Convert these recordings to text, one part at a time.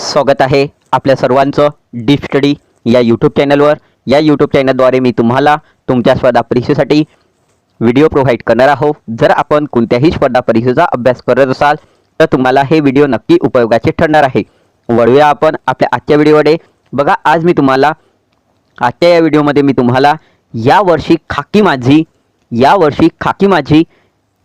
स्वागत आहे आपल्या सर्वांचं डीप स्टडी या यूट्यूब चॅनलवर। या यूट्यूब चॅनलद्वारे मी तुम्हाला तुमच्या स्पर्धा परीक्षेसाठी व्हिडिओ प्रोव्हाइड करणार आहोत। जर आपण कोणत्याही स्पर्धा परीक्षेचा अभ्यास करत असाल तर तुम्हाला हे व्हिडिओ नक्की उपयोगाचे ठरणार आहे। वळूया आपण आपल्या आजच्या व्हिडिओमध्ये। बघा, आज मी तुम्हाला आजच्या या व्हिडिओमध्ये मी तुम्हाला यावर्षी खाकी माझी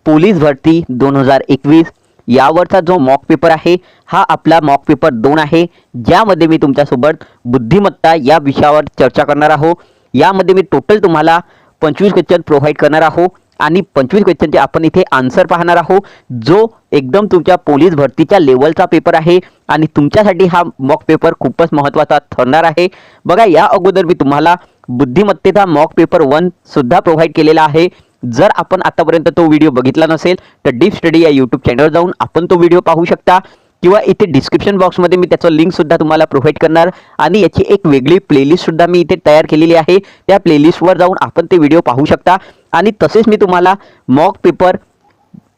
पोलीस भरती 2021 यावरचा जो मॉक पेपर आहे हा आपला मॉक पेपर 2 आहे, ज्यामध्ये मी तुमच्यासोबत बुद्धिमत्ता या विषयावर चर्चा करणार आहोत। यामध्ये मी टोटल तुम्हाला 25 क्वेश्चन प्रोव्हाइड करणार आहोत आणि 25 क्वेश्चनचे आपण इथे आन्सर पाहणार आहोत, जो एकदम तुमच्या पोलीस भरतीच्या लेवलचा पेपर आहे आणि तुमच्यासाठी हा मॉक पेपर खूपच महत्त्वाचा ठरणार आहे। बघा, या अगोदर मी तुम्हाला बुद्धिमत्तेचा मॉक पेपर 1 सुद्धा प्रोव्हाइड केलेला आहे। जर आपण आतापर्यंत तो व्हिडिओ बघितला नसेल तर डीप स्टडी या यूट्यूब चॅनलवर जाऊन आपण तो व्हिडिओ पाहू शकता, किंवा इथे डिस्क्रिप्शन बॉक्समध्ये मी त्याचं लिंक सुद्धा तुम्हाला प्रोव्हाइड करणार आणि याची एक वेगळी प्लेलिस्ट सुद्धा मी इथे तयार केलेली आहे। त्या प्लेलिस्टवर जाऊन आपण ते व्हिडिओ पाहू शकता। आणि तसेच मी तुम्हाला मॉक पेपर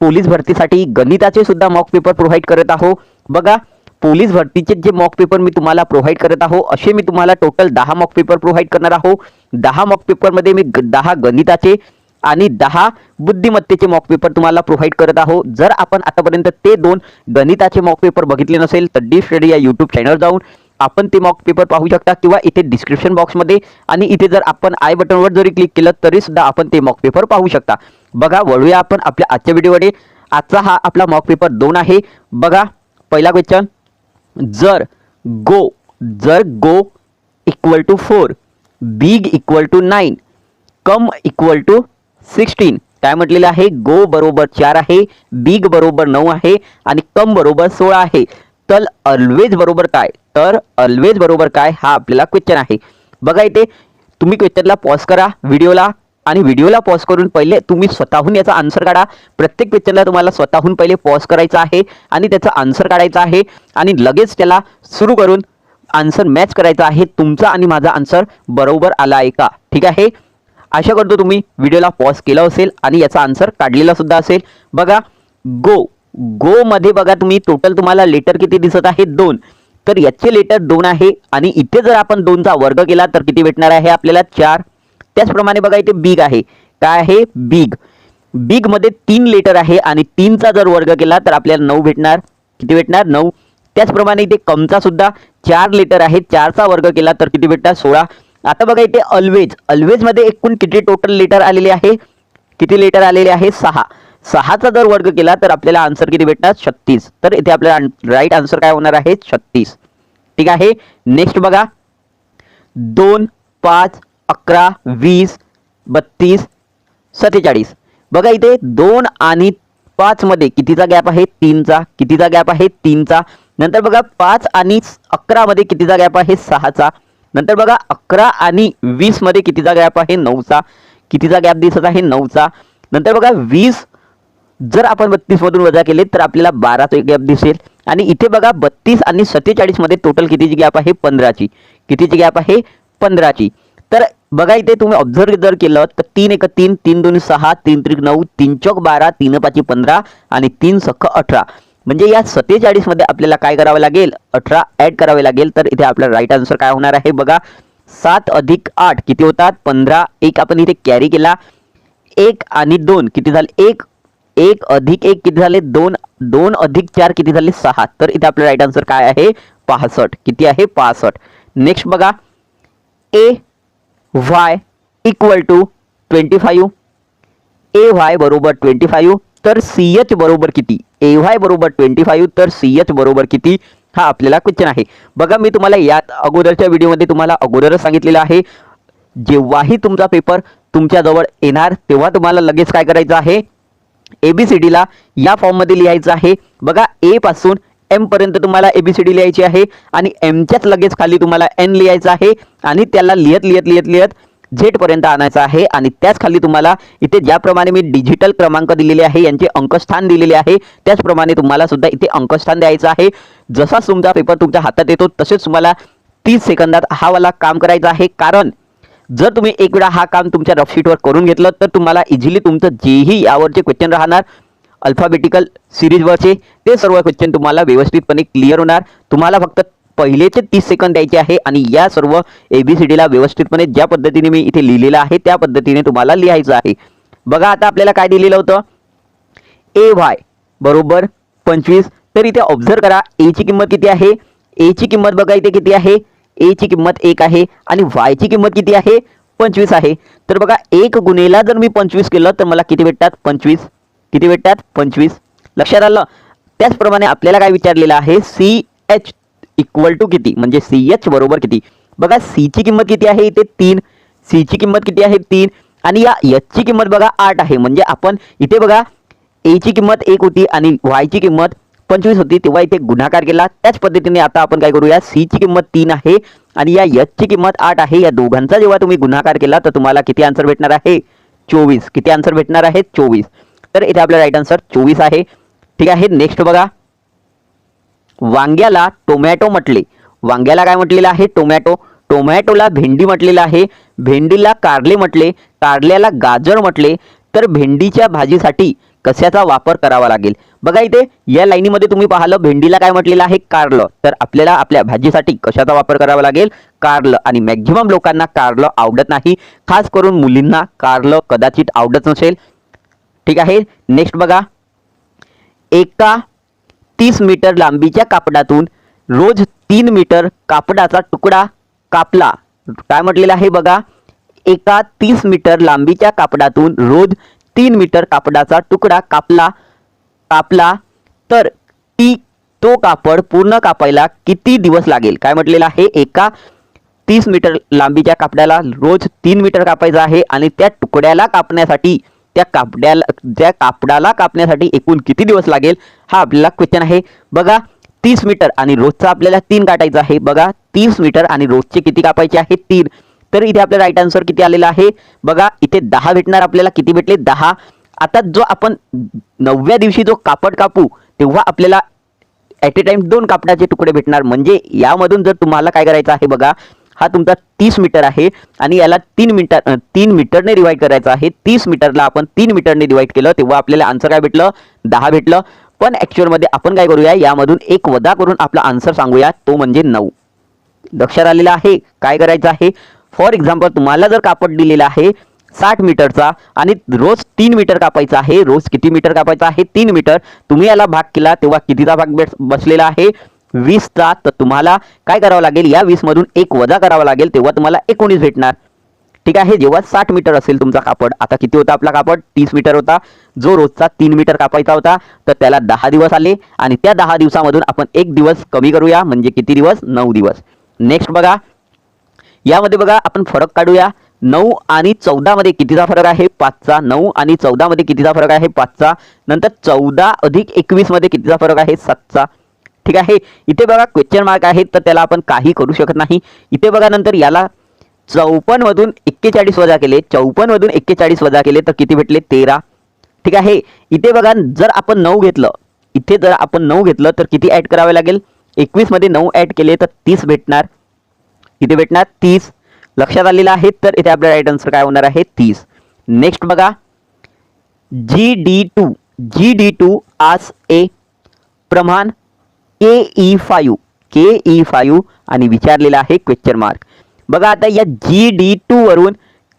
पोलीस भरतीसाठी गणिताचे सुद्धा मॉक पेपर प्रोव्हाइड करत आहो। बघा, पोलीस भरतीचे जे मॉक पेपर मी तुम्हाला प्रोव्हाइड करत आहो असे मी तुम्हाला टोटल 10 मॉक पेपर प्रोव्हाइड करणार आहो। 10 मॉक पेपरमध्ये मी 10 गणिताचे आणि 10 बुद्धिमत्तेचे मॉक पेपर तुम्हाला प्रोव्हाइड करत आहो। जर आपण आतापर्यंत ते 2 गणिताचे मॉक पेपर बघितले नसेल तर डीप स्टडी या यूट्यूब चॅनलवर जाऊन आपण ते मॉक पेपर पाहू शकता, किंवा इथे डिस्क्रिप्शन बॉक्समध्ये आणि इथे जर आपण आय बटनवर जरी क्लिक केलं तरी सुद्धा आपण ते मॉक पेपर पाहू शकता। बघा, वळूया आपण आपल्या आजच्या व्हिडिओमध्ये। आजचा हा आपला मॉक पेपर 2 आहे। बघा, पहिला क्वेश्चन, जर go equal to 4, big equal to 9, come equal to 16, काय म्हटलेलं आहे? गो बरोबर 4 आहे, बिग बरोबर 9 आहे आणि कम बरोबर 16 आहे। तर ऑलवेज बरोबर काय? तर ऑलवेज बरोबर काय हा आपल्याला क्वेश्चन आहे। बघा, इथे तुम्ही क्वेश्चनला पॉज करा व्हिडिओला, आणि व्हिडिओला पॉज करून पहिले तुम्ही स्वतःहून याचा आन्सर काढा। प्रत्येक क्वेश्चनला तुम्हाला स्वतःहून पहिले पॉज करायचा आहे आणि त्याचा आन्सर काढायचा आहे आणि लगेच त्याला सुरू करून आन्सर मॅच करायचा आहे। तुमचा आणि माझा आन्सर बरोबर आला आहे का? ठीक आहे, आशा करतो तुम्ही व्हिडिओला पॉज केला असेल आणि याचा आन्सर काढलेला सुद्धा असेल। बघा, गो मध्ये बघा तुम्ही टोटल तुम्हाला लेटर किती दिसत आहे? 2, तर याचे लेटर 2 आहे आणि इथे जर आपण 2चा वर्ग केला तर किती भेटणार आहे आपल्याला? 4। त्याचप्रमाणे बघा, इथे बिग आहे, काय आहे? बिग मध्ये 3 लेटर आहे आणि 3चा जर वर्ग केला तर आपल्याला 9 भेटणार। किती भेटणार? 9। त्याचप्रमाणे इथे कमचा सुद्धा 4 लेटर आहे, 4चा वर्ग केला तर किती भेटणार? 16। आता बघा, इथे ऑलवेज मध्ये एकूण किती टोटल लेटर आलेले आहे? किती लेटर आलेले आहे? 6। 6चा जर वर्ग केला तर आपल्याला आन्सर किती भेटणार? 36। तर इथे आपल्याला राईट आन्सर काय होणार आहे? 36। ठीक आहे, नेक्स्ट बघा, 2, 5, 11, 20, 32, 47। बघा, इथे 2 आणि 5 मध्ये कितीचा गॅप आहे? 3चा। कितीचा गॅप आहे? 3चा। नंतर बघा, 5 आणि 11 मध्ये कितीचा गॅप आहे? 6चा। नंतर बघा, 11 आणि 20 मध्ये कितीचा गॅप आहे? 9चा। कितीचा गॅप दिसत आहे? 9चा। नंतर बघा, 20 जर आपण 32 मधून वजा केले तर आपल्याला 12चा गॅप दिसेल। आणि इथे बघा, 32 आणि 47 मध्ये टोटल कितीची गॅप आहे? 15ची। कितीची गॅप आहे? 15ची। तर बघा, इथे तुम्ही ऑब्झर्व जर केलं तर 3 1 3, 3 2 6, 3 3 9, 3 4 12, 3 5 15 आणि 3 6 18। म्हणजे या 47 मध्ये आपल्याला काय करावे लागेल? 18 ऍड करावे लागेल। तर इथे आपला राईट आन्सर काय होणार आहे? बघा, 7 अधिक 8 किती होतात? 15। एक आपण इथे कॅरी केला, 1 आणि 2 किती झाले? 1 अधिक 1 किती झाले? 2। 2 अधिक 4 किती झाले? 6। तर इथे आपला राईट आन्सर काय आहे? 65। किती आहे? 65। नेक्स्ट बघा, AY इक्वल टू 25, AY बरोबर 25, तर CH बरोबर किती? AY बरोबर 25 तर CH बरोबर किती हा आपल्याला क्वेश्चन आहे। बघा, मी तुम्हाला या अगोदरच्या व्हिडिओमध्ये तुम्हाला अगोदरच सांगितलेलं आहे, जेव्हाही तुमचा पेपर तुमच्या जवळ येणार तेव्हा तुम्हाला लगेच काय करायचं आहे? ABCD ला या फॉर्म मध्ये लिहायचं आहे। बघा, A पासून M पर्यंत तुम्हाला ABCD लिहायची आहे आणि Mच्याच लगेच खाली तुम्हाला N लिहायचं आहे आणि त्याला लिहत Z पर्यंत आणायचं आहे। आणि त्याच खाली तुम्हाला इथे ज्याप्रमाणे मी डिजिटल क्रमांक दिलेले आहे, यांचे अंकस्थान दिलेले आहे, त्याचप्रमाणे तुम्हाला सुद्धा इथे अंकस्थान द्यायचं आहे। जसा तुमचा पेपर तुमच्या हातात येतो तसेच तुम्हाला 30 सेकंदात हा वाला काम करायचं आहे। कारण जर तुम्ही एक वेळा हा काम तुमच्या रफशीटवर करून घेतलं तर तुम्हाला इझिली तुमचं जेही यावरचे क्वेश्चन राहणार अल्फाबेटिकल सिरीजवरचे ते सर्व क्वेश्चन तुम्हाला व्यवस्थितपणे क्लिअर होणार। तुम्हाला फक्त पहिले ते 30 सेकंद द्यायचे आहे आणि या सर्व ABCDला व्यवस्थितपणे ज्या पद्धतीने मी इथे लिहिलेलं आहे त्या पद्धतीने तुम्हाला लिहायचं आहे. बघा आता आपल्याला काय दिलेलं होतं, AY बरोबर 25. तर इथे ऑब्झर्व करा A ची किंमत किती आहे, A ची किंमत बघा इथे किती आहे, A ची किंमत 1 आहे आणि Y ची किंमत किती आहे, 25 आहे. तर बघा 1 गुणेला जर मी 25 केलं तर मला किती भेटतात, 25. किती भेटतात, 25. लक्षात आलं. त्याचप्रमाणे आपल्याला काय विचारलेलं आहे, CH इक्वल टू किती, म्हणजे CH बरोबर किती. बघा C ची किंमत किती आहे इथे 3, C ची किंमत किती आहे 3 आणि या H ची किंमत बघा 8 आहे. म्हणजे आपण इथे बघा A ची किंमत 1 होती आणि Y ची किंमत 25 होती, तेव्हा इथे गुणाकार केला. त्याच पद्धतीने आता आपण काय करूया, C ची किंमत 3 आहे आणि या H ची किंमत 8 आहे. या दोघांचा जेव्हा तुम्ही गुणाकार केला तर तुम्हाला किती आन्सर भेटणार आहे, 24. किती आन्सर भेटणार आहे, 24. तर इथे आपला राईट आन्सर 24 आहे. ठीक आहे. नेक्स्ट बघा, वांग्याला टोमॅटो म्हटले. वांग्याला काय म्हटलेलं आहे, टोमॅटो. टोमॅटोला भेंडी म्हटलेलं आहे. भेंडीला कारले म्हटले. कारल्याला गाजर म्हटले. तर भेंडीच्या भाजीसाठी कशाचा वापर करावा लागेल. बघा इथे या लाईनीमध्ये तुम्ही पाहिलं भेंडीला काय म्हटलेलं आहे, कारलं. तर आपल्याला आपल्या भाजीसाठी कशाचा वापर करावा लागेल, कारलं. आणि मॅक्झिमम लोकांना कारलं आवडत नाही, खास करून मुलींना कारलं कदाचित आवडत नसेल. ठीक आहे. नेक्स्ट बघा, एका 30 मीटर लांबीच्या कापडातून रोज 3 मीटर कापडाचा तुकडा कापला. काय म्हटलेलं आहे बघा, एका 30 मीटर लांबीच्या कापडातून रोज 3 मीटर कापडाचा तुकडा कापला तर तो कापड पूर्ण कापायला किती दिवस लागेल. काय म्हटलेलं आहे, एका 30 मीटर लांबीच्या कापडाला रोज 3 मीटर कापायचं आहे आणि त्या तुकड्याला कापण्यासाठी त्या कापडाला कापण्यासाठी एकूण किती दिवस लागेल, हा आपल्याला क्वेश्चन आहे. बघा 30 मीटर आणि रोजचा आपल्याला 3 काटायचा आहे. बघा 30 मीटर आणि रोजचे किती कापायचे आहे, 3. तर इथे आपला राईट आन्सर किती आलेला आहे, बघा इथे 10 भेटणार आपल्याला. किती भेटले, 10. आता जो आपण 9व्या दिवशी जो कापड कापू तेव्हा आपल्याला ॲट ए टाइम 2 कापडाचे तुकडे भेटणार. म्हणजे यामधून जर तुम्हाला काय करायचं आहे बघा, हा तुमचा 30 मीटर आहे आणि याला 3 मीटरने डिवाइड करायचं आहे. 30 मीटरला आपण 3 मीटरने डिवाइड केलं तेव्हा आपल्याला आन्सर काय भेटलं, 10 भेटलं. पण ॲक्च्युअलमध्ये आपण काय करूया, यामधून एक वजा करून आपला आन्सर सांगूया, तो म्हणजे 9. लक्षात आलेलं आहे. काय करायचं आहे, फॉर एक्झाम्पल तुम्हाला जर कापड दिलेला आहे 60 मीटरचा आणि रोज 3 मीटर कापायचा आहे. रोज किती मीटर कापायचा आहे, 3 मीटर. तुम्ही याला भाग केला तेव्हा कितीचा भाग बसलेला आहे, 20चा. तर तुम्हाला काय करावं लागेल, या 20 मधून 1 वजा करावा लागेल तेव्हा तुम्हाला 19 भेटणार. ठीक आहे. जेव्हा 60 मीटर असेल तुमचा कापड, आता किती होता आपला कापड, 30 मीटर होता. जो रोजचा 3 मीटर कापायचा होता तर त्याला 10 दिवस आले आणि त्या 10 दिवसामधून आपण 1 दिवस कमी करूया, म्हणजे किती दिवस, 9 दिवस. नेक्स्ट बघा, यामध्ये बघा आपण फरक काढूया. 9 आणि 14 मध्ये कितीचा फरक आहे, 5चा. 9 आणि 14 मध्ये कितीचा फरक आहे, 5चा. नंतर 14 अधिक 21 मध्ये कितीचा फरक आहे, 7चा. ठीक आहे. इथे बघा क्वेश्चन मार्क आहे तर त्याला आपण काही करू शकत नाही. इथे बघा नंतर याला 54 मधून 41 वजा केले, 54 मधून 41 वजा केले तर किती भेटले, 13. ठीक आहे. इथे बघा जर आपण 9 घेतलं, इथे जर आपण 9 घेतलं तर किती ऍड करावे लागेल, 21 मध्ये 9 ऍड केले तर 30 भेटणार. किती भेटणार, 30. लक्षात आलेलं आहे. तर इथे आपला राईट आन्सर काय होणार आहे, 30. नेक्स्ट बघा, GD2 आज ए प्रमाण KE5 आणि विचारलेला आहे क्वेश्चन मार्क. बघा आता या GD2 वरून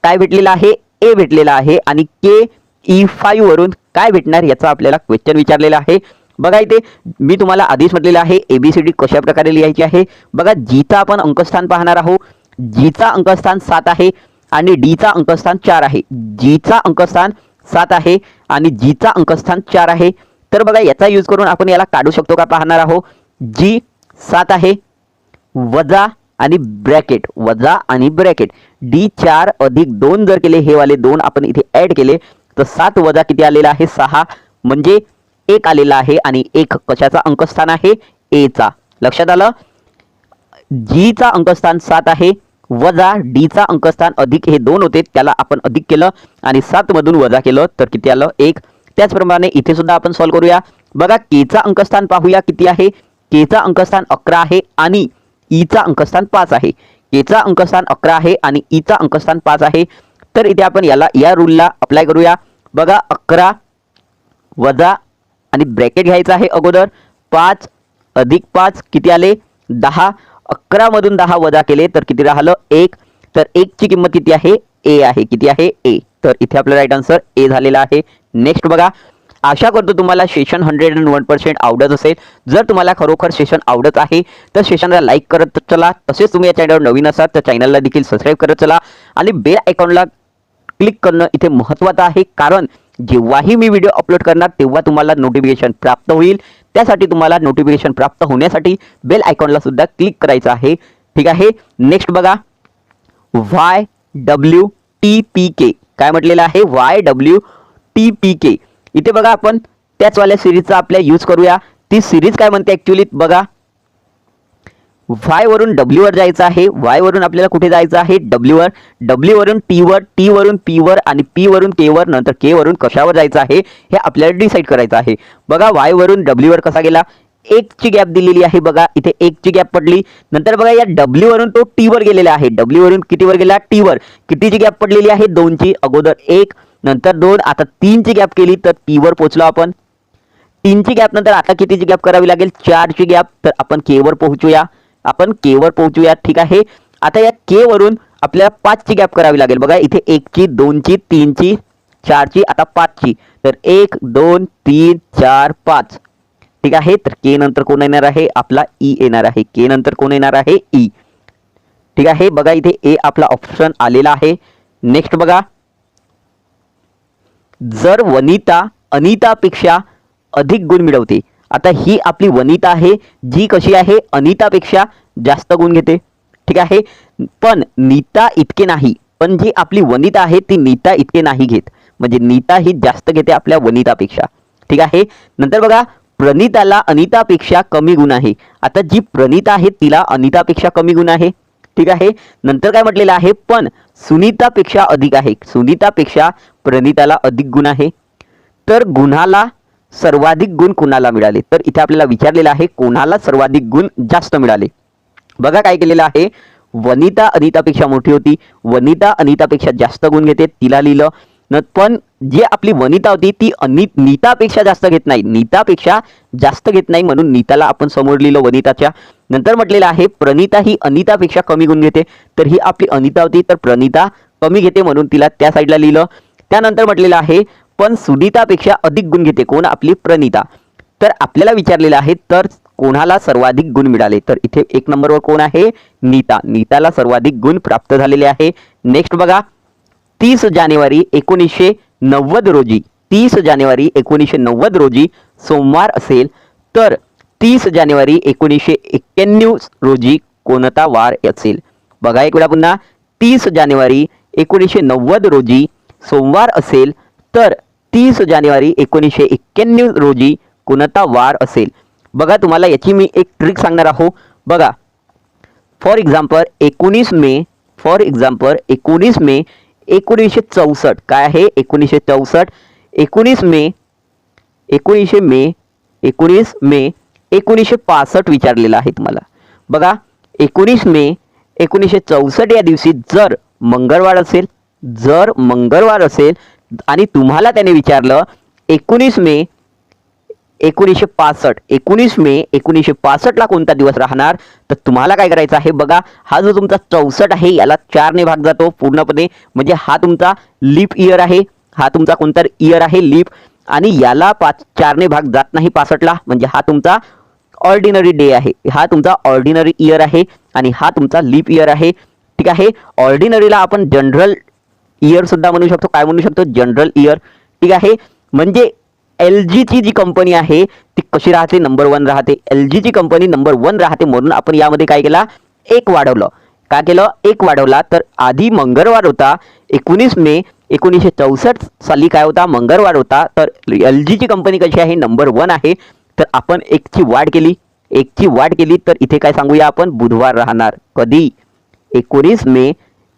काय भेटलेलं आहे, ए भेटलेला आहे आणि KE5 वरून काय भेटणार याचा आपल्याला क्वेश्चन विचारलेला आहे. बघा इथे मी तुम्हाला आधीच म्हटलेलं आहे ABCD कशा प्रकारे लिहायची आहे. बघा जीचा आपण अंकस्थान पाहणार आहोत. जीचा अंकस्थान 7 आहे आणि डीचा अंकस्थान 4 आहे. जीचा अंकस्थान 7 आहे आणि जीचा अंकस्थान 4 आहे. तर बघा याचा यूज करून आपण याला काढू शकतो का पाहणार आहोत. जी 7 आहे वजा आणि ब्रॅकेट डी 4 अधिक 2 जर केले, हे वाले 2 आपण इथे ऍड केले तर 7 वजा किती आलेला आहे, 6. म्हणजे 1 आलेला आहे आणि 1 कशाचा अंकस्थान आहे, ए चा. लक्षात आलं. जी चा अंकस्थान 7 आहे वजा डी चा अंकस्थान अधिक, हे 2 होते त्याला आपण अधिक केलं आणि 7 मधून वजा केलं तर किती आलं, 1. त्याचप्रमाणे इथे सुद्धा आपण सॉल्व्ह करूया. बघा के चा अंकस्थान पाहूया किती आहे. के चा अंकस्थान 11 आहे आणि ई चा अंकस्थान 5 आहे. के चा अंकस्थान 11 आहे आणि ई चा अंकस्थान 5 आहे. तर इथे आपण या रूलला अप्लाय करूया. बघा 11 वजा आणि ब्रॅकेट घ्यायचा आहे अगोदर, 5 अधिक 5 किती आले, 10 11 मधून 10 वजा केले तर किती राहिलं 1. तर 1 ची किंमत किती आहे ए आहे. किती आहे ए. तर इथे आपला राईट आन्सर ए झालेला आहे. नेक्स्ट बघा, आशा करतो तुम्हाला सेशन 101% आवडत असेल. जर तुम्हाला खरोखर सेशन आवडत आहे तर सेशनला लाईक करत चला. तसेच तुम्ही या चॅनलवर नवीन असाल तर चॅनलला देखील सबस्क्राईब करत चला आणि बेल आयकॉनला क्लिक करणं इथे महत्त्वाचं आहे, कारण जेव्हाही मी व्हिडिओ अपलोड करणार तेव्हा तुम्हाला नोटिफिकेशन प्राप्त होईल. त्यासाठी तुम्हाला नोटिफिकेशन प्राप्त होण्यासाठी बेल आयकॉनला सुद्धा क्लिक करायचं आहे. ठीक आहे. नेक्स्ट बघा, YWTPK काय म्हटलेलं आहे YWTPK. इथे बघा आपण त्याच वाल्या सिरीजचा आपल्या यूज करूया. ती सिरीज काय म्हणते ॲक्च्युअली बघा, Y वरून W वर जायचं आहे. Y वरून आपल्याला कुठे जायचं आहे W वर. W वरून T वर, T वरून P वर आणि P वरून K वर, नंतर K वरून कशावर जायचं आहे हे आपल्याला डिसाईड करायचं आहे. बघा Y वरून W वर कसा गेला, 1 ची गॅप दिलेली आहे. बघा इथे 1 ची गॅप पडली. नंतर बघा या W वरून तो T वर गेलेला आहे. W वरून किती वर गेला T वर. कितीची गॅप पडलेली आहे 2 ची. अगोदर 1 नंतर 2 आता 3 ची गॅप केली तर T वर पोहोचलो आपण. 3 ची गॅप नंतर आता कितीची गॅप करावी लागेल 4 ची गॅप. तर आपण K वर पोहोचूया. आपण K वर पोहोचूया. ठीक आहे. आता या K वरून आपल्याला 5 ची गॅप करावी लागेल. बघा इथे 1 ची 2 ची 3 ची 4 ची आता 5 ची. तर 1 2 3 4 5. ठीक आहे. तर K नंतर कोण येणार आहे आपला E येणार आहे. K नंतर कोण येणार आहे E. ठीक आहे. बघा इथे ए आपला ऑप्शन आलेला आहे. नेक्स्ट बघा, जर वनिता अनितापेक्षा अधिक गुण मिळवते. आता ही आपली वनिता आहे जी कशी आहे अनितापेक्षा जास्त गुण घेते. ठीक आहे. पण नीता इतके नाही. पण जी आपली वनिता आहे ती नीता इतके नाही घेत. म्हणजे नीता ही जास्त घेते आपल्या वनितापेक्षा. ठीक आहे. नंतर बघा, प्रणिताला अनितापेक्षा कमी गुण आहे. आता जी प्रणिता आहे तिला अनितापेक्षा कमी गुण आहे. ठीक आहे. नंतर काय म्हटलेलं आहे, पण सुनीतापेक्षा अधिक आहे. सुनीतापेक्षा प्रणिताला अधिक गुण आहे. तर गुणाला सर्वाधिक गुण कोणाला मिळाले. तर इथे आपल्याला विचारलेलं आहे कोणाला सर्वाधिक गुण जास्त मिळाले. बघा काय केलेलं आहे, वनिता अनितापेक्षा मोठी होती. वनिता अनितापेक्षा जास्त गुण घेते तिला लिहिलं. पण जी आपली वनिता होती ती नीतापेक्षा जास्त घेत नाही. नीतापेक्षा जास्त घेत नाही म्हणून नीताला आपण समोर लिहिलं वनिताच्या. नंतर म्हटलेलं आहे प्रणिता ही अनितापेक्षा कमी गुण घेते. तर ही आपली अनिता होती तर प्रणिता कमी घेते म्हणून तिला त्या साईडला लिहिलं. त्यानंतर म्हटलेलं आहे पण सुनीतापेक्षा अधिक गुण घेते. कोण आपली प्रणिता. तर आपल्याला विचारलेलं आहे तर कोणाला सर्वाधिक गुण मिळाले. तर इथे 1 नंबरवर कोण आहे नीता. नीताला सर्वाधिक गुण प्राप्त झालेले आहे. नेक्स्ट बघा, 30 जानेवारी 1990 रोजी 30 जानेवारी 1990 रोजी सोमवार असेल तर 30 जानेवारी 1991 रोजी कोणता वार असेल. बघा एक वेळा पुन्हा, 30 जानेवारी 1990 रोजी सोमवार असेल तर 30 जानेवारी 1991 रोजी कोणता वार असेल. बघा तुम्हाला याची मी एक ट्रिक सांगणार आहो. बघा फॉर एक्झाम्पल 19 मे 1964 काय आहे 1964. 19 मे 1965 विचारलेलं आहे तुम्हाला. बघा 19 मे 1964 या दिवशी जर मंगळवार असेल आणि तुम्हाला त्याने विचारलं 19 मे 1965 ला कोणता दिवस राहणार. तर तुम्हाला काय करायचं आहे, बघा हा जो तुमचा 64 आहे याला 4 ने भाग जातो पूर्णपणे. म्हणजे हा तुमचा लीप इयर आहे. हा तुमचा कोणता इयर आहे लीप. आणि याला 4 ने भाग जात नाही 65 ला. म्हणजे हा तुमचा ऑर्डिनरी डे आहे. हा तुमचा ऑर्डिनरी इयर आहे आणि हा तुमचा लीप इयर आहे. ठीक आहे. ऑर्डिनरीला आपण जनरल इयर सुद्धा म्हणू शकतो. काय म्हणू शकतो जनरल इयर. ठीक आहे. म्हणजे LG ची जी कंपनी आहे ती कशी राहते नंबर 1 राहते. LG ची कंपनी नंबर 1 राहते म्हणून आपण यामध्ये काय केला 1 वाढवलं. काय केलं 1 वाढवला. तर आधी मंगळवार होता 19 मे 1964 साली काय होता मंगळवार होता. तर LG ची कंपनी कशी आहे नंबर 1 आहे. तर आपण 1 ची वाढ केली तर इथे काय सांगूया आपण बुधवार राहणार. कधी 19 मे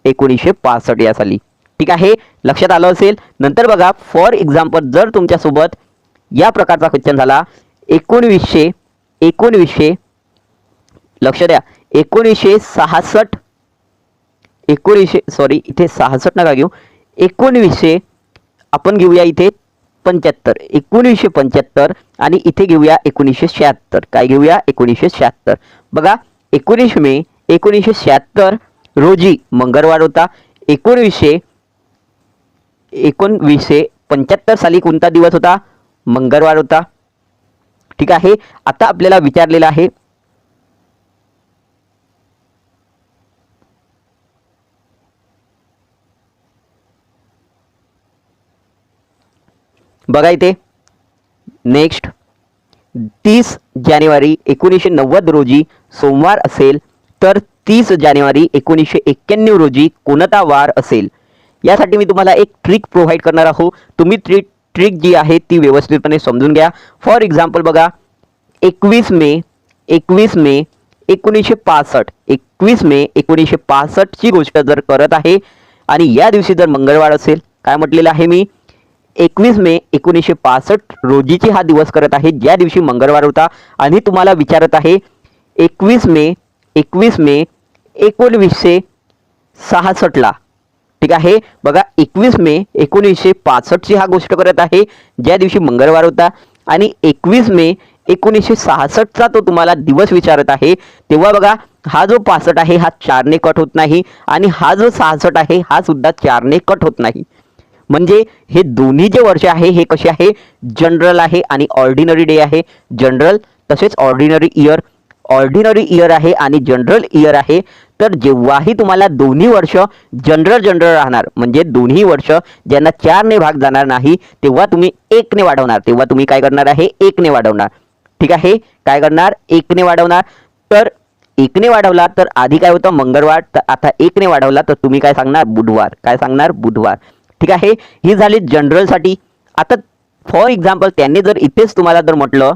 1965 या साली. ठीक आहे. लक्षात आलं असेल. नंतर बघा फॉर एक्झाम्पल जर तुमच्यासोबत या प्रकारचा क्वेश्चन झाला 1966 लक्ष द्या 1966 इथे 66 नका घेऊ 1900 आपण घेऊया इथे 75 1975 आणि इथे घेऊया 1976. काय घेऊया 1976. बघा 19 मे 1976 रोजी मंगळवार होता. 1975 साली कोणता दिवस होता? मंगळवार होता. ठीक आहे. आता आपल्याला विचारलेलं आहे बघा इथे नेक्स्ट 30 जानेवारी 1990 रोजी सोमवार असेल तर 30 जानेवारी 1991 रोजी कोणता वार असेल? यासाठी मी तुम्हाला एक ट्रिक प्रोव्हाइड करणार आहोत. तुम्ही ट्रिक जी आहे ती व्यवस्थितपणे समजून घ्या. फॉर एक्झाम्पल बघा 21 मे 1965 21 मे 1965 ची गोष्ट जर करत आहे आणि या दिवशी जर मंगळवार असेल, काय म्हटलेलं आहे मी? 21 मे 1965 रोजीची हा दिवस करत आहे ज्या दिवशी मंगळवार होता आणि तुम्हाला विचारत आहे 21 मे 1966 ला. ठीक आहे. बघा 21 मे 1965 ची हा गोष्ट करत आहे ज्या दिवशी मंगळवार होता आणि 21 मे 1966 चा तो तुम्हाला दिवस विचारत आहे. तेव्हा बघा हा जो 65 आहे हा 4 ने कट होत नाही आणि हा जो 66 आहे हा सुद्धा 4 ने कट होत नाही. म्हणजे हे दोन्ही जे वर्ष आहे हे कसे आहे? जनरल आहे आणि ऑर्डिनरी डे आहे. जनरल तसेच ऑर्डिनरी इयर आहे आणि जनरल इयर आहे. तर जेव्हाही तुम्हाला दोन्ही वर्ष जनरल राहणार म्हणजे दोन्ही वर्ष ज्यांना 4 ने भाग जाणार नाही तेव्हा तुम्ही 1 ने वाढवणार. तेव्हा तुम्ही काय करणार आहे? 1 ने वाढवणार. ठीक आहे. काय करणार? 1 ने वाढवणार. तर 1 ने वाढवला तर आधी काय होतं? मंगळवार. तर आता 1 ने वाढवला तर तुम्ही काय सांगणार? बुधवार. काय सांगणार? बुधवार. ठीक आहे. ही झाली जनरलसाठी. आता फॉर एक्झाम्पल त्यांनी जर इथेच तुम्हाला जर म्हटलं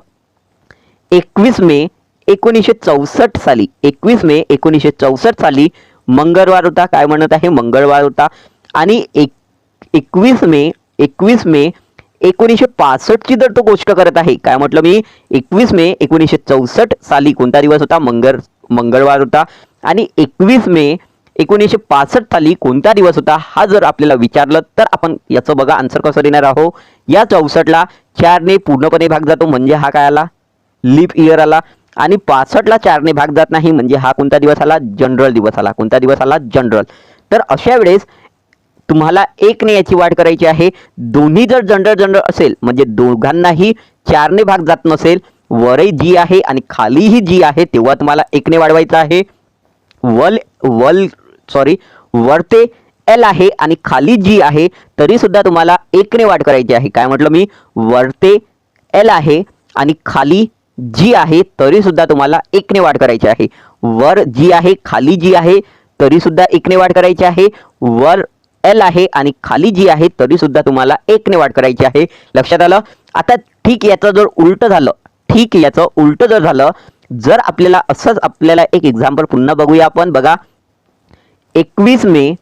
21 मे 1964 साली 21 मे 1964 साली मंगळवार होता. काय म्हणत आहे? मंगळवार होता. आणि 21 मे 1965 ची जर तो गोष्ट करत आहे, काय म्हटलं मी? 21 मे 1964 साली कोणता दिवस होता? मंगळवार होता. आणि 21 मे 1965 साली कोणता दिवस होता हा जर आपल्याला विचारलं तर आपण याचं बघा आन्सर कसं देणार आहोत. या 64 ला 4 ने पूर्णपणे भाग जातो म्हणजे हा काय आला? लीप इयर आला. आणि 65 ला 4 ने भाग जात नाही म्हणजे हा कोणता दिवस आला? जनरल दिवस आला. कोणता दिवस आला? जनरल. तर अशा वेळेस तुम्हाला 1 ने याची वाढ करायची आहे. दोन्ही जर जनरल असेल म्हणजे दोघांनाही 4 ने भाग जात नसेल, वरही जी आहे आणि खालीही जी आहे तेव्हा तुम्हाला 1 ने वाढवायचं आहे. वरते एल आहे आणि खाली जी आहे तरी सुद्धा तुम्हाला 1 ने वाढ करायची आहे. काय म्हटलं मी? वरते एल आहे आणि खाली जी आहे तरी सुद्धा तुम्हाला 1 ने वाढ करायची आहे. वर जी आहे खाली जी आहे तरी सुद्धा 1 ने वाढ करायची आहे. वर एल आहे आणि खाली जी आहे तरी सुद्धा तुम्हाला 1 ने वाढ करायची आहे. लक्षात आलं? आता ठीक याचं जर उलट झालं, जर झालं, जर आपल्याला असंच आपल्याला एक एक्झाम्पल पुन्हा बघूया आपण. बघा 21 मे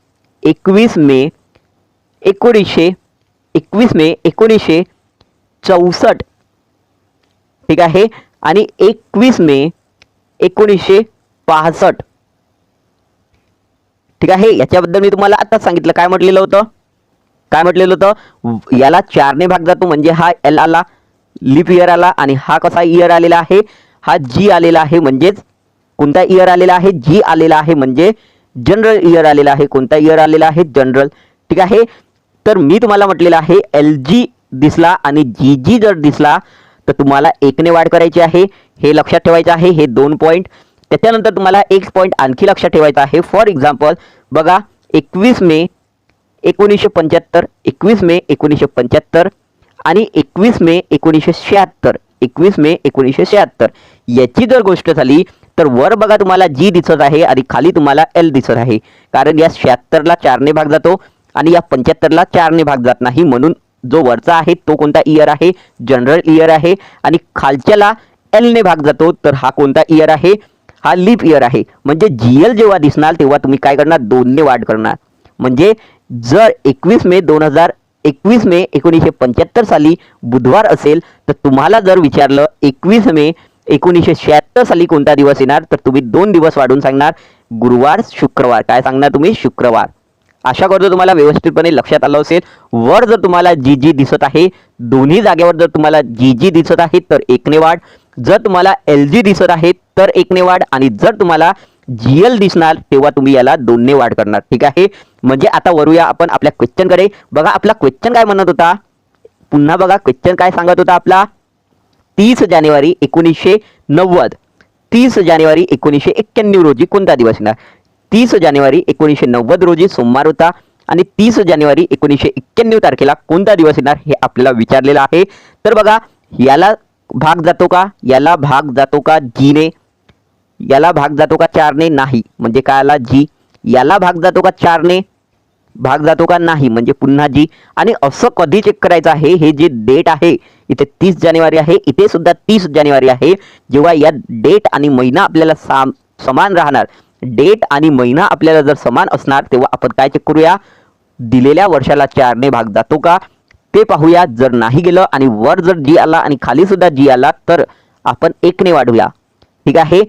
1964 ठीक आहे. आणि 21 मे 1965 ठीक आहे. याच्याबद्दल मी तुम्हाला आताच सांगितलं. काय म्हटलेलं होतं? याला 4 ने भाग जातो म्हणजे हा एल आला, लीप इयर आला. आणि हा कसा इयर आलेला आहे? हा जी आलेला आहे. म्हणजेच कोणता इयर आलेला आहे? जी आलेला आहे म्हणजे जनरल इयर आलेला आहे. कोणता इयर आलेला आहे? जनरल. ठीक आहे. तर मी तुम्हाला म्हटलेलं आहे एल जी दिसला आणि जी जी जर दिसला तर तुम्हाला 1 ने वाढ करायची आहे. हे लक्षात ठेवायचं आहे. हे 2 पॉईंट. त्याच्यानंतर तुम्हाला एक पॉईंट आणखी लक्षात ठेवायचा आहे. फॉर एक्झाम्पल बघा 21 मे 1975 21 मे 1975 आणि 21 मे 1976 21 मे 1976 याची जर गोष्ट झाली तर वर बघा तुम्हाला जी दिसत आहे आणि खाली तुम्हाला एल दिसत आहे. कारण या 76 ला 4 ने भाग जातो आणि या 75 ला 4 ने भाग जात नाही. म्हणून जो वरचा आहे तो कोणता इयर आहे? जनरल इयर आहे. आणि खालच्याला एल ने भाग जातो तर हा कोणता इयर आहे? हा लीप इयर आहे. म्हणजे जीएल जेव्हा दिसणार तेव्हा तुम्ही काय करणार? 2 ने वाढ करणार. म्हणजे जर 21 मे 1975 साली बुधवार असेल तर तुम्हाला जर विचारलं 21 मे 1976 साली कोणता दिवस येणार तर तुम्ही 2 दिवस वाढून सांगणार गुरुवार शुक्रवार. काय सांगणार तुम्ही? शुक्रवार. आशा करतो तुम्हाला व्यवस्थितपणे लक्षात आलं असेल. वर जर तुम्हाला जी जी दिसत आहे, दोन्ही जागेवर जर तुम्हाला जी जी दिसत आहे तर 1 ने वाढ, जर तुम्हाला एल जी दिसत आहे तर 1 ने वाढ, आणि जर तुम्हाला जी एल दिसणार तेव्हा तुम्ही याला 2 ने वाढ करणार. ठीक आहे. म्हणजे आता वरूया आपण आपल्या क्वेश्चनकडे. बघा आपला क्वेश्चन काय म्हणत होता, पुन्हा बघा क्वेश्चन काय सांगत होता आपला. 30 जानेवारी 1990, 30 जानेवारी 1991 रोजी कोणता दिवस येणार. 30 जानेवारी 1990 रोजी सोमवार होता आणि 30 जानेवारी 1991 तारखेला कोणता दिवस येणार हे आपल्याला विचारलेलं आहे. तर बघा याला भाग जातो का, याला भाग जातो का जी ने, याला भाग जातो का 4 ने, नाही म्हणजे काय आला जी. याला भाग जातो का 4 ने, भाग जातो का नाही म्हणजे पुन्हा जी. आणि असं कधी चेक करायचं आहे, हे जे डेट आहे इथे 30 जानेवारी आहे, इथे सुद्धा 30 जानेवारी आहे. जेव्हा या डेट आणि महिना आपल्याला समान राहणार, डेट आणि महिना आपल्याला जर समान असणार तेव्हा आपण काय चेक करूया, दिलेल्या वर्षाला 4 ने भाग जातो का ते पाहूया. जर नाही गेलं आणि वर जर जी आला आणि खाली सुद्धा जी आला तर आपण 1 ने वाढूया. ठीक आहे.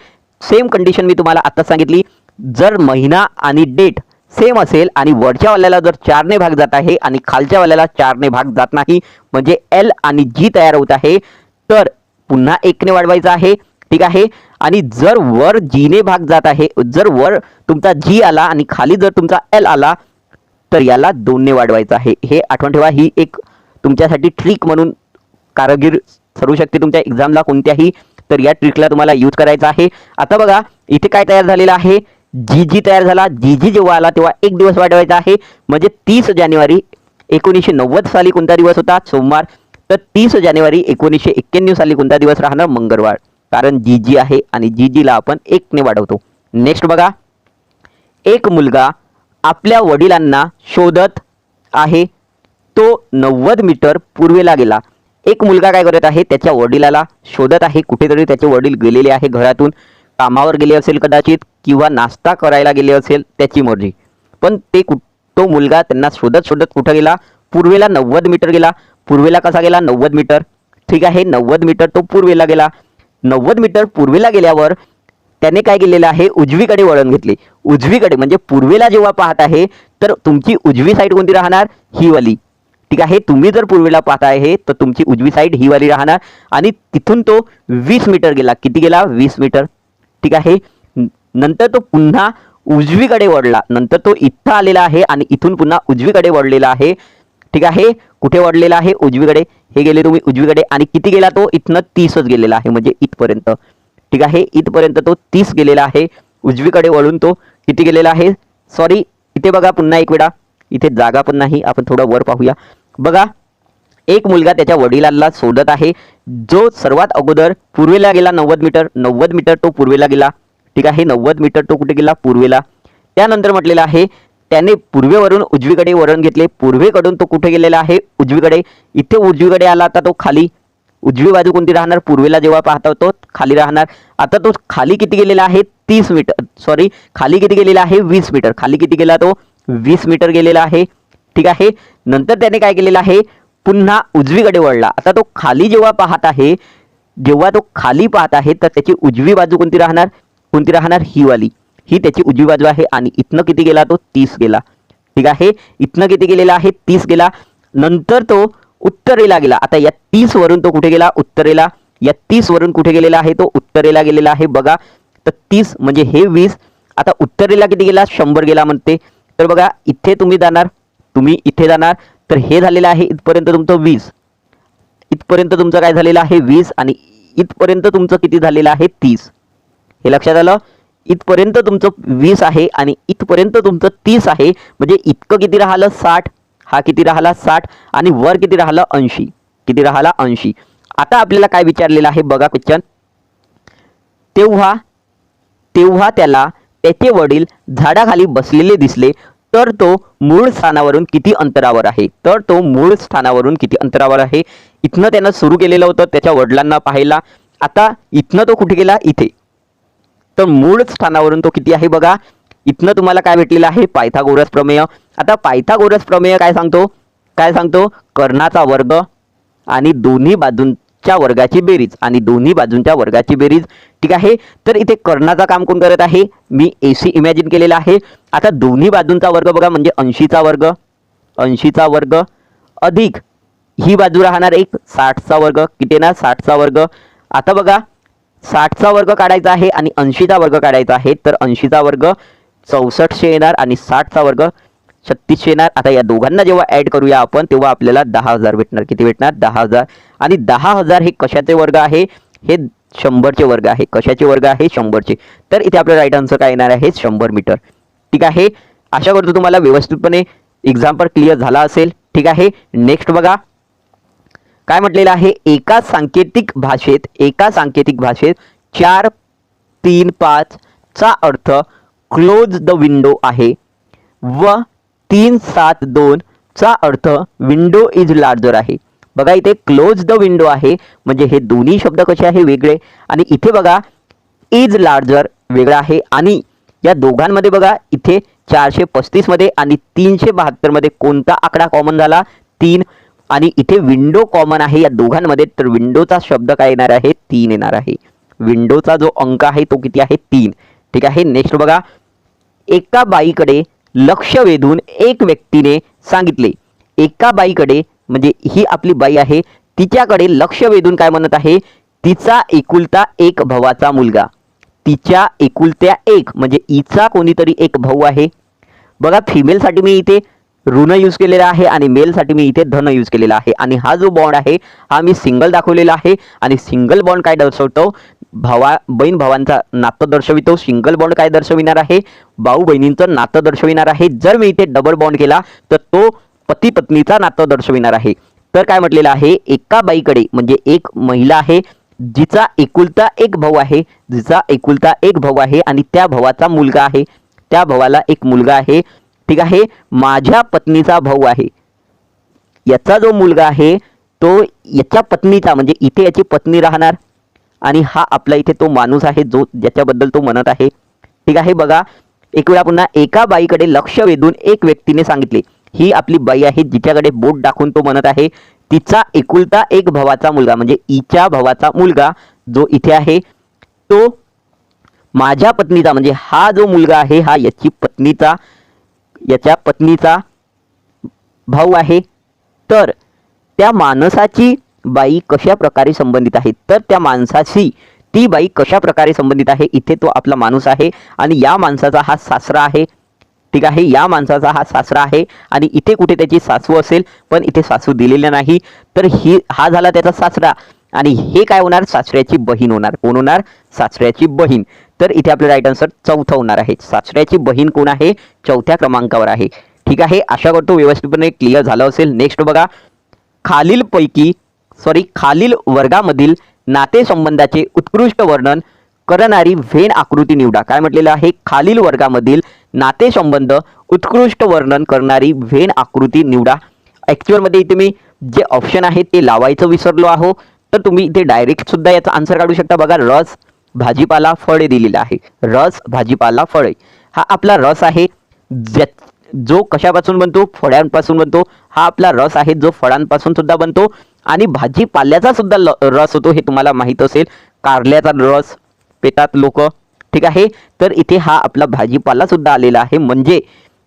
सेम कंडिशन मी तुम्हाला आता सांगितली. जर महिना आणि डेट सेम असेल आणि वरच्या वाल्याला जर 4 ने भाग जात आहे आणि खालच्या वाल्याला 4 ने भाग जात नाही, म्हणजे एल आणि जी तयार होत आहे, तर पुन्हा 1 ने वाढवायचं आहे. ठीक आहे. आणि जर वर जी ने भाग जात आहे, जर वर तुमचा जी आला आणि खाली जर तुमचा एल आला तर याला 2 ने वाढवायचं आहे. हे आठवण ठेवा. ही एक तुमच्यासाठी ट्रिक म्हणून कारागीर ठरू शकते तुमच्या एक्झामला कोणत्याही. तर या ट्रिकला तुम्हाला यूज करायचा आहे. आता बघा इथे काय तयार झालेलं आहे, जी जी तयार झाला. जी जी जेव्हा आला तेव्हा 1 दिवस वाढवायचा आहे. म्हणजे 30 जानेवारी 1990 साली कोणता दिवस होता, सोमवार. तर 30 जानेवारी 1991 साली कोणता दिवस राहणार, मंगळवार. कारण जी जी आहे आणि जी जीला आपण 1 ने वाढवतो. नेक्स्ट बघा, एक मुलगा आपल्या वडिलांना शोधत आहे, तो 90 मीटर पूर्वेला गेला. एक मुलगा काय करत आहे, त्याच्या वडिलाला शोधत आहे. कुठेतरी त्याचे वडील गेलेले आहे घरातून, कामावर गेले असेल कदाचित किंवा नाश्ता करायला गेले असेल, त्याची मर्जी. पण तो मुलगा त्यांना शोधत शोधत कुठं गेला, पूर्वेला 90 मीटर गेला. पूर्वेला कसा गेला, 90 मीटर. ठीक आहे. 90 मीटर तो पूर्वेला गेला. 90 मीटर पूर्वेला गेल्यावर त्याने काय केलेलं आहे, उजवीकडे वळण घेतले. उजवीकडे म्हणजे पूर्वेला जेव्हा पाहत आहे तर तुमची उजवी साईड कोणती राहणार, ही वाली. ठीक आहे. तुम्ही जर पूर्वेला पाहत आहे तर तुमची उजवी साईड ही वाली राहणार. आणि तिथून तो 20 मीटर गेला. किती गेला, 20 मीटर. ठीक आहे. नंतर तो पुन्हा उजवीकडे वळला. नंतर तो इथं आलेला आहे आणि इथून पुन्हा उजवीकडे वळलेला आहे. ठीक आहे. कुठे वळलेला आहे, उजवीकडे. हे गेले तुम्ही उजवीकडे. आणि किती गेला तो, इथनं 30च गेलेला आहे, म्हणजे इथपर्यंत. ठीक आहे. इथपर्यंत तो 30 गेलेला आहे. उजवीकडे वळून तो किती गेलेला आहे, सॉरी इथे बघा पुन्हा एक वेळा, इथे जागा पण नाही, आपण थोडं वर पाहूया. बघा एक मुलगा त्याच्या वडिलांना शोधत आहे, जो सर्वात अगोदर पूर्वेला गेला 90 मीटर. 90 मीटर तो पूर्वेला गेला. ठीक आहे. 90 मीटर तो कुठे गेला, पूर्वेला. त्यानंतर म्हटलेलं आहे त्याने पूर्वेवरून उजवीकडे वळण घेतले. पूर्वेकडून तो कुठे गेलेला आहे, उजवीकडे. इथे उजवीकडे आला. आता तो खाली, उजवी बाजू कोणती राहणार, पूर्वेला जेव्हा पाहता तो खाली राहणार. आता तो खाली किती गेलेला आहे, 30 मीटर, सॉरी खाली किती गेलेला आहे, 20 मीटर. खाली किती गेला तो, 20 मीटर गेलेला आहे. ठीक आहे. नंतर त्याने काय केलेलं आहे, पुन्हा उजवीकडे वळला. आता तो खाली जेव्हा पाहत आहे, जेव्हा तो खाली पाहत आहे तर त्याची उजवी बाजू कोणती राहणार, कोणती राहणार, ही वाली. ही त्याची उजवी बाजू आहे. आणि इथनं किती गेला तो, 30 गेला. ठीक आहे. इथनं किती गेलेला आहे, 30 गेला. नंतर तो उत्तरेला गेला. आता या 30 वरून तो कुठे गेला, उत्तरेला. या 30 वरून कुठे गेलेला आहे, तो उत्तरेला गेलेला आहे. बघा तर 30 म्हणजे हे 20. आता उत्तरेला किती गेला, 100 गेला म्हणते. तर बघा इथे तुम्ही जाणार, तुम्ही इथे जाणार, तर हे झालेलं आहे इथपर्यंत तुमचं 20. इथपर्यंत तुमचं काय झालेलं आहे, 20. आणि इथपर्यंत तुमचं किती झालेलं आहे, 30. हे लक्षात आलं. इथपर्यंत तुमचं 20 आहे आणि इथपर्यंत तुमचं 30 आहे. म्हणजे इतकं किती राहिलं, 60. हा किती राहिला, 60. आणि वर किती राहिलं, 80. किती राहिला, 80. आता आपल्याला काय विचारलेलं आहे बघा क्वेश्चन. तेव्हा त्याला त्याचे वडील झाडाखाली बसलेले दिसले, तर तो मूळ स्थानावरून किती अंतरावर आहे. तर तो मूळ स्थानावरून किती अंतरावर आहे. इथनं त्यानं सुरू केलेलं होतं त्याच्या वडिलांना पाहायला. आता इथनं तो कुठे गेला, इथे. तर मूळ स्थानावरून तो किती आहे बघा. इथनं तुम्हाला काय भेटलेलं आहे, पायथागोरस प्रमेय. आता पायथागोरस प्रमेय काय सांगतो, कर्णाचा वर्ग आणि दोन्ही च्या वर्गाची बेरीज आणि दोन्ही बाजूंच्या वर्गाची बेरीज. ठीक आहे, तर इथे कर्णाचा काम कोण करत आहे, मी AC इमॅजिन केलेला आहे. आता दोन्ही बाजूंचा वर्ग बघा म्हणजे 80चा वर्ग, 80चा वर्ग अधिक ही बाजू राहणार एक 60चा वर्ग, किती ना 60चा वर्ग. आता बघा 60चा वर्ग काढायचा आहे आणि 80चा वर्ग काढायचा आहे, तर 80चा वर्ग 6400 येणार आणि 60चा वर्ग 3600 येणार. आता या दोघांना जेव्हा ॲड करूया आपण तेव्हा आपल्याला 10,000 भेटणार. किती भेटणार, 10,000. आणि 10,000 हे कशाचे वर्ग आहे, हे 100चे वर्ग आहे. कशाचे वर्ग आहे, 100चे. तर इथे आपलं राईट आन्सर काय येणार आहे, 100 मीटर. ठीक आहे, आशा करतो तुम्हाला व्यवस्थितपणे एक्झाम्पल क्लिअर झाला असेल. ठीक आहे, नेक्स्ट बघा काय म्हटलेलं आहे, एका सांकेतिक भाषेत 4-3-5 चा अर्थ क्लोज द विंडो आहे व 3-7-2 चा अर्थ विंडो इज लार्जर आहे. बघा इथे क्लोज द विंडो आहे म्हणजे हे दोन्ही शब्द कसे आहे, वेगळे. आणि इथे बघा इज लार्जर वेगळा आहे. आणि या दोघांमध्ये बघा इथे 435 मध्ये आणि 372 मध्ये कोणता आकडा कॉमन झाला, 3. आणि इथे विंडो कॉमन आहे या दोघांमध्ये, तर विंडोचा शब्द काय येणार आहे, 3 येणार आहे. विंडोचा जो अंक आहे तो किती आहे, 3. ठीक आहे, नेक्स्ट बघा एका बाईकडे लक्ष वेधून एक व्यक्तीने सांगितले. एका बाईकडे म्हणजे ही आपली बाई आहे, तिच्याकडे लक्ष वेधून काय म्हणत आहे, तिचा एकुलता एक भावाचा मुलगा. तिच्या एकुलत्या एक म्हणजे हिचा कोणीतरी एक भाऊ आहे. बघा फिमेलसाठी मी इथे ऋण यूज केलेला आहे आणि मेलसाठी मी इथे धन यूज केलेला आहे. आणि हा जो बॉन्ड आहे हा मी सिंगल दाखवलेला आहे. आणि सिंगल बॉन्ड काय दर्शवतो, बहीण भावांचा नातं दर्शवितो. सिंगल बॉन्ड काय दर्शविणार आहे, भाऊ बहिणींचं नातं दर्शविणार आहे. जर मी इथे डबल बॉन्ड केला तर तो पती पत्नीचा नातं दर्शविणार आहे. तर काय म्हटलेलं आहे, एका बाईकडे म्हणजे एक महिला आहे जिचा एकुलता एक भाऊ आहे, आणि त्या भावाचा मुलगा आहे, त्या भावाला एक मुलगा आहे. ठीक आहे, माझ्या पत्नीचा भाऊ आहे, याचा जो मुलगा आहे तो याच्या पत्नीचा म्हणजे इथे याची पत्नी राहणार. आणि हा आपला इथे तो माणूस आहे जो ज्याच्याबद्दल तो म्हणत आहे. ठीक आहे, बघा एक वेळा पुन्हा एका बाईकडे लक्ष वेधून एक व्यक्तीने सांगितले. ही आपली बाई आहे जिच्याकडे बोट दाखवून तो म्हणत आहे तिचा एकुलता एक भावाचा मुलगा म्हणजे हिच्या भावाचा मुलगा जो इथे आहे तो माझ्या पत्नीचा म्हणजे हा जो मुलगा आहे हा याच्या पत्नीचा भाऊ आहे. तर त्या माणसाची बाई कशा प्रकारे संबंधित आहे, तर त्या माणसाशी ती बाई कशा प्रकारे संबंधित आहे, इथे तो आपला माणूस आहे आणि या माणसाचा हा सासरा आहे. ठीक आहे, या माणसाचा हा सासरा आहे आणि इथे कुठे त्याची सासू असेल पण इथे सासू दिलेली नाही. तर हा झाला त्याचा सासरा आणि हे काय होणार, सासऱ्याची बहीण होणार. कोण होणार, सासऱ्याची बहीण. तर इथे आपलं राईट आन्सर चौथा होणार आहे. सासऱ्याची बहीण कोण आहे, चौथ्या क्रमांकावर आहे. ठीक आहे, आशा करतो व्यवस्थितपणे क्लिअर झालं असेल. नेक्स्ट बघा खालील वर्गामधील नातेसंबंधाचे उत्कृष्ट वर्णन करणारी व्हेन आकृती निवडा. काय म्हटलेलं आहे, खालील वर्गामधील नातेसंबंध उत्कृष्ट वर्णन करणारी व्हेन आकृती निवडा. ॲक्च्युअलमध्ये इथे मी जे ऑप्शन आहे ते लावायचं विसरलो आहो, तर तुम्ही इथे डायरेक्ट सुद्धा याचा आन्सर काढू शकता. बघा रस भाजीपाला फळे दिलेला आहे. रस भाजीपाला फळे हा आपला रस आहे जो कशापासून बनतो, फळांपासून बनतो. हा आपला रस आहे जो फळांपासून सुद्धा बनतो आणि भाजीपाल्याचा सुद्धा रस होतो, हे तुम्हाला माहीत असेल. कारल्याचा रस पितात लोक. ठीक आहे, तर इथे हा आपला भाजीपाला सुद्धा आलेला आहे. म्हणजे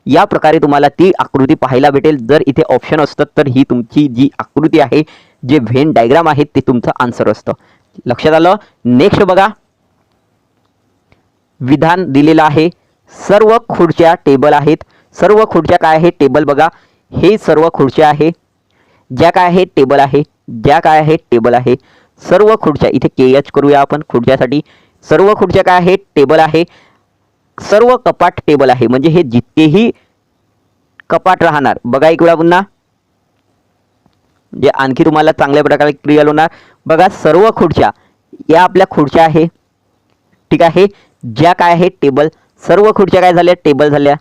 या प्रकारे तुम्हाला ती आकृती पाहायला भेटेल. जर इथे ऑप्शन असतं तर ही तुमची जी आकृती आहे, जे व्हेन डायग्राम आहे ते तुमचं आन्सर असतं. लक्षात आलं. नेक्स्ट बघा विधान दिलेलं आहे. सर्व खुर्च्या टेबल आहेत. सर्व खुर्च्या काय आहे, टेबल. बघा हे सर्व खुर्च्या आहे ज्या काय आहे, टेबल आहे. ज्या काय आहे, टेबल आहे. सर्व खुर्च्या इथे KH करूया आपण खुर्च्यासाठी. सर्व खुर्च्या काय आहे, टेबल आहे. सर्व कपाट टेबल आहे म्हणजे हे जितकेही कपाट राहणार. बघा एक वेळा पुन्हा म्हणजे आणखी तुम्हाला चांगल्या प्रकारे क्लिअर होणार. बघा सर्व खुर्च्या या आपल्या खुर्च्या आहे. ठीक आहे, ज्या काय आहे, टेबल. सर्व खुर्च्या काय झाल्या, टेबल झाल्या.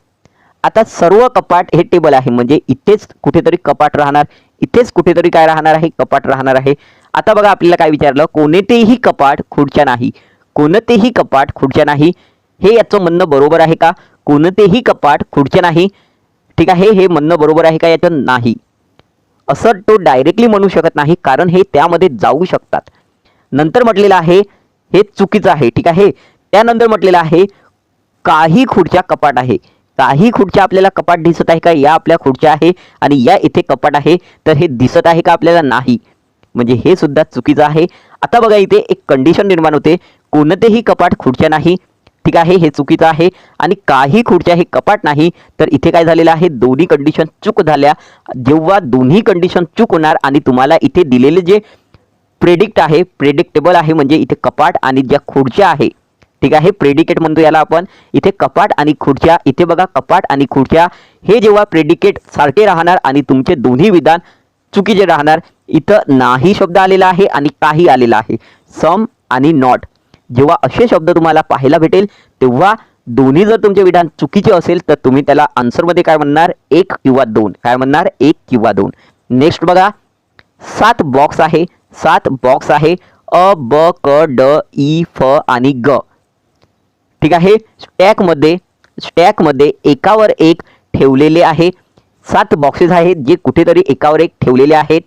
आता सर्व कपाट हे टेबल आहे म्हणजे इथेच कुठेतरी कपाट राहणार, इथेच कुठेतरी काय राहणार आहे, कपाट राहणार आहे. आता बघा आपल्याला काय विचारलं, कोणतेही कपाट खुर्च्या नाही. कोणतेही कपाट खुर्च्या नाही, हे याचं म्हणणं बरोबर आहे का, कोणतेही कपाट खुर्च्या नाही. ठीक आहे, हे म्हणणं बरोबर आहे का याचं, नाही. असं तो डायरेक्टली म्हणू शकत नाही, कारण हे त्यामध्ये जाऊ शकतात. नंतर म्हटलेलं आहे हे चुकीचं आहे. ठीक आहे. त्यानंतर म्हटलेलं आहे काही खुर्च्या कपाट आहे. काही खुर्च्या आपल्याला कपाट दिसत आहे का? या आपल्या खुर्च्या आहे आणि या इथे कपाट आहे, तर हे दिसत आहे का आपल्याला? नाही. म्हणजे हे सुद्धा चुकीचं आहे. आता बघा इथे एक कंडिशन निर्माण होते, कोणतेही कपाट खुर्च्या नाही. ठीक आहे, हे चुकीचं आहे. आणि काही खुर्च्या हे कपाट नाही, तर इथे काय झालेलं आहे, दोन्ही कंडिशन चूक झाल्या. जेव्हा दोन्ही कंडिशन चूक होणार आणि तुम्हाला इथे दिलेले जे प्रेडिक्ट आहे, प्रेडिक्टेबल आहे, म्हणजे इथे कपाट आणि ज्या खुर्च्या आहे, ठीक आहे, प्रेडिकेट म्हणतो याला आपण. इथे कपाट आणि खुर्च्या, इथे बघा कपाट आणि खुर्च्या हे जेव्हा प्रेडिकेट सारखे राहणार आणि तुमचे दोन्ही विधान चुकीचे राहणार. इथं नाही शब्द आलेला आहे आणि काही आलेला आहे, सम आणि नॉट. जेव्हा असे शब्द तुम्हाला पाहायला भेटेल तेव्हा दोन्ही जर तुमचे विधान चुकीचे असेल तर तुम्ही त्याला आन्सरमध्ये काय म्हणणार, 1 किंवा 2. काय म्हणणार, 1 किंवा 2. नेक्स्ट बघा 7 बॉक्स आहे. 7 बॉक्स आहे, अ ब क ड ई फ आणि ग. ठीक आहे. स्टॅकमध्ये एकावर एक ठेवलेले आहे. 7 बॉक्सेस आहेत जे कुठेतरी एकावर एक ठेवलेले आहेत.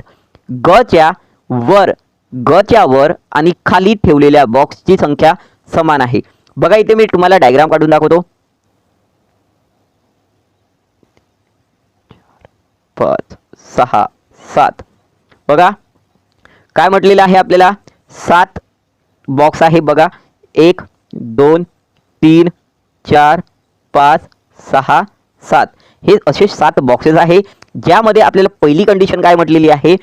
गच्या वर आणि खाली ठेवलेल्या बॉक्सची संख्या समान आहे. बघा इथे मी तुम्हाला डायग्राम काढून दाखवतो. 5 6 7 बघा काय म्हटलेलं आहे आपल्याला, 7 बॉक्स आहे. बघा 1 2 3 4 5 6 7 हे असे 7 बॉक्सेस आहे, ज्यामध्ये आपल्याला पहिली कंडिशन काय म्हटलेली आहे,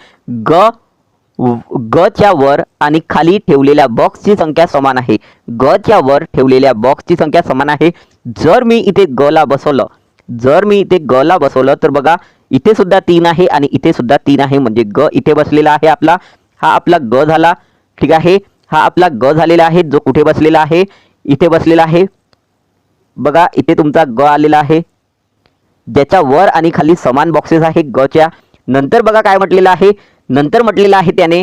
गच्या वर आणि खाली ठेवलेल्या बॉक्सची संख्या समान आहे. गच्या वर ठेवलेल्या बॉक्सची संख्या समान आहे. जर मी इथे गला बसवलं तर बघा इथे सुद्धा 3 आहे आणि इथे सुद्धा 3 आहे, म्हणजे ग इथे बसलेला आहे आपला. हा आपला ग झाला. ठीक आहे, हा आपला ग झालेला आहे, जो कुठे बसलेला आहे, इथे बसलेला आहे. बघा इथे तुमचा ग आलेला आहे, ज्याच्या वर आणि खाली समान बॉक्सेस आहे गच्या. नंतर बघा काय म्हटलेलं आहे, नंतर म्हटलेलं आहे त्याने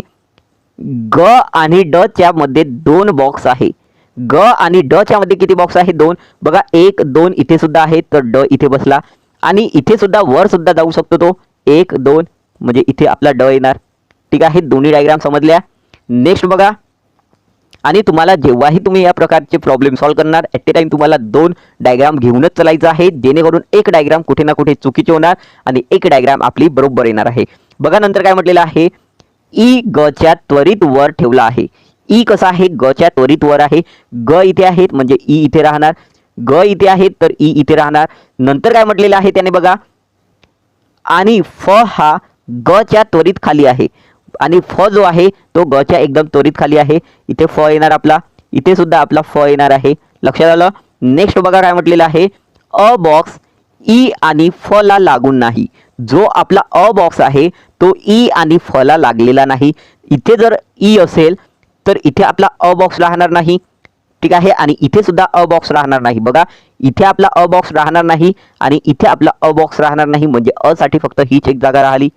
ग आणि ड च्या मध्ये 2 बॉक्स आहे. ग आणि ड च्या मध्ये किती बॉक्स आहे, 2. बघा 1 2 इथे सुद्धा आहे, तर ड इथे बसला आणि इथे सुद्धा वर सुद्धा जाऊ शकतो तो 1 2, म्हणजे इथे आपला ड येणार. ठीक आहे, दोन्ही डायग्राम समजल्या. नेक्स्ट बघा, आणि तुम्हाला जेव्हाही तुम्ही या प्रकारचे प्रॉब्लेम सॉल्व्ह करणार ॲट ए टाइम तुम्हाला 2 डायग्राम घेऊनच चालायचं आहे, जेणेकरून एक डायग्राम कुठे ना कुठे चुकीचे होणार आणि एक डायग्राम आपली बरोबर येणार आहे. बघा नंतर काय म्हटलेलं आहे, ई गच्या त्वरित वर ठेवला आहे. ई कसा आहे, गच्या त्वरित वर आहे. ग इथे आहेत म्हणजे ई इथे राहणार, ग इथे आहेत तर ई इथे राहणार. नंतर काय म्हटलेलं आहे त्याने बघा, आणि फ हा गच्या त्वरित खाली आहे आणि फ जो आहे तो गच्या एकदम त्वरित खाली आहे. इथे फ येणार आपला, इथे सुद्धा आपला फ येणार आहे. लक्षात आलं. नेक्स्ट बघा काय म्हटलेलं आहे, अ बॉक्स ई आणि फ ला लागून नाही. जो आपला अ बॉक्स आहे तो ई आणि फ ला लागलेला नाही. इथे जर ई असेल तर इथे आपला अ बॉक्स राहणार नाही. ठीक आहे, आणि इथे सुद्धा अ बॉक्स राहणार नाही. बघा इथे आपला अ बॉक्स राहणार नाही आणि इथे आपला अ बॉक्स राहणार नाही, म्हणजे अ साठी फक्त हीच एक जागा राहिली.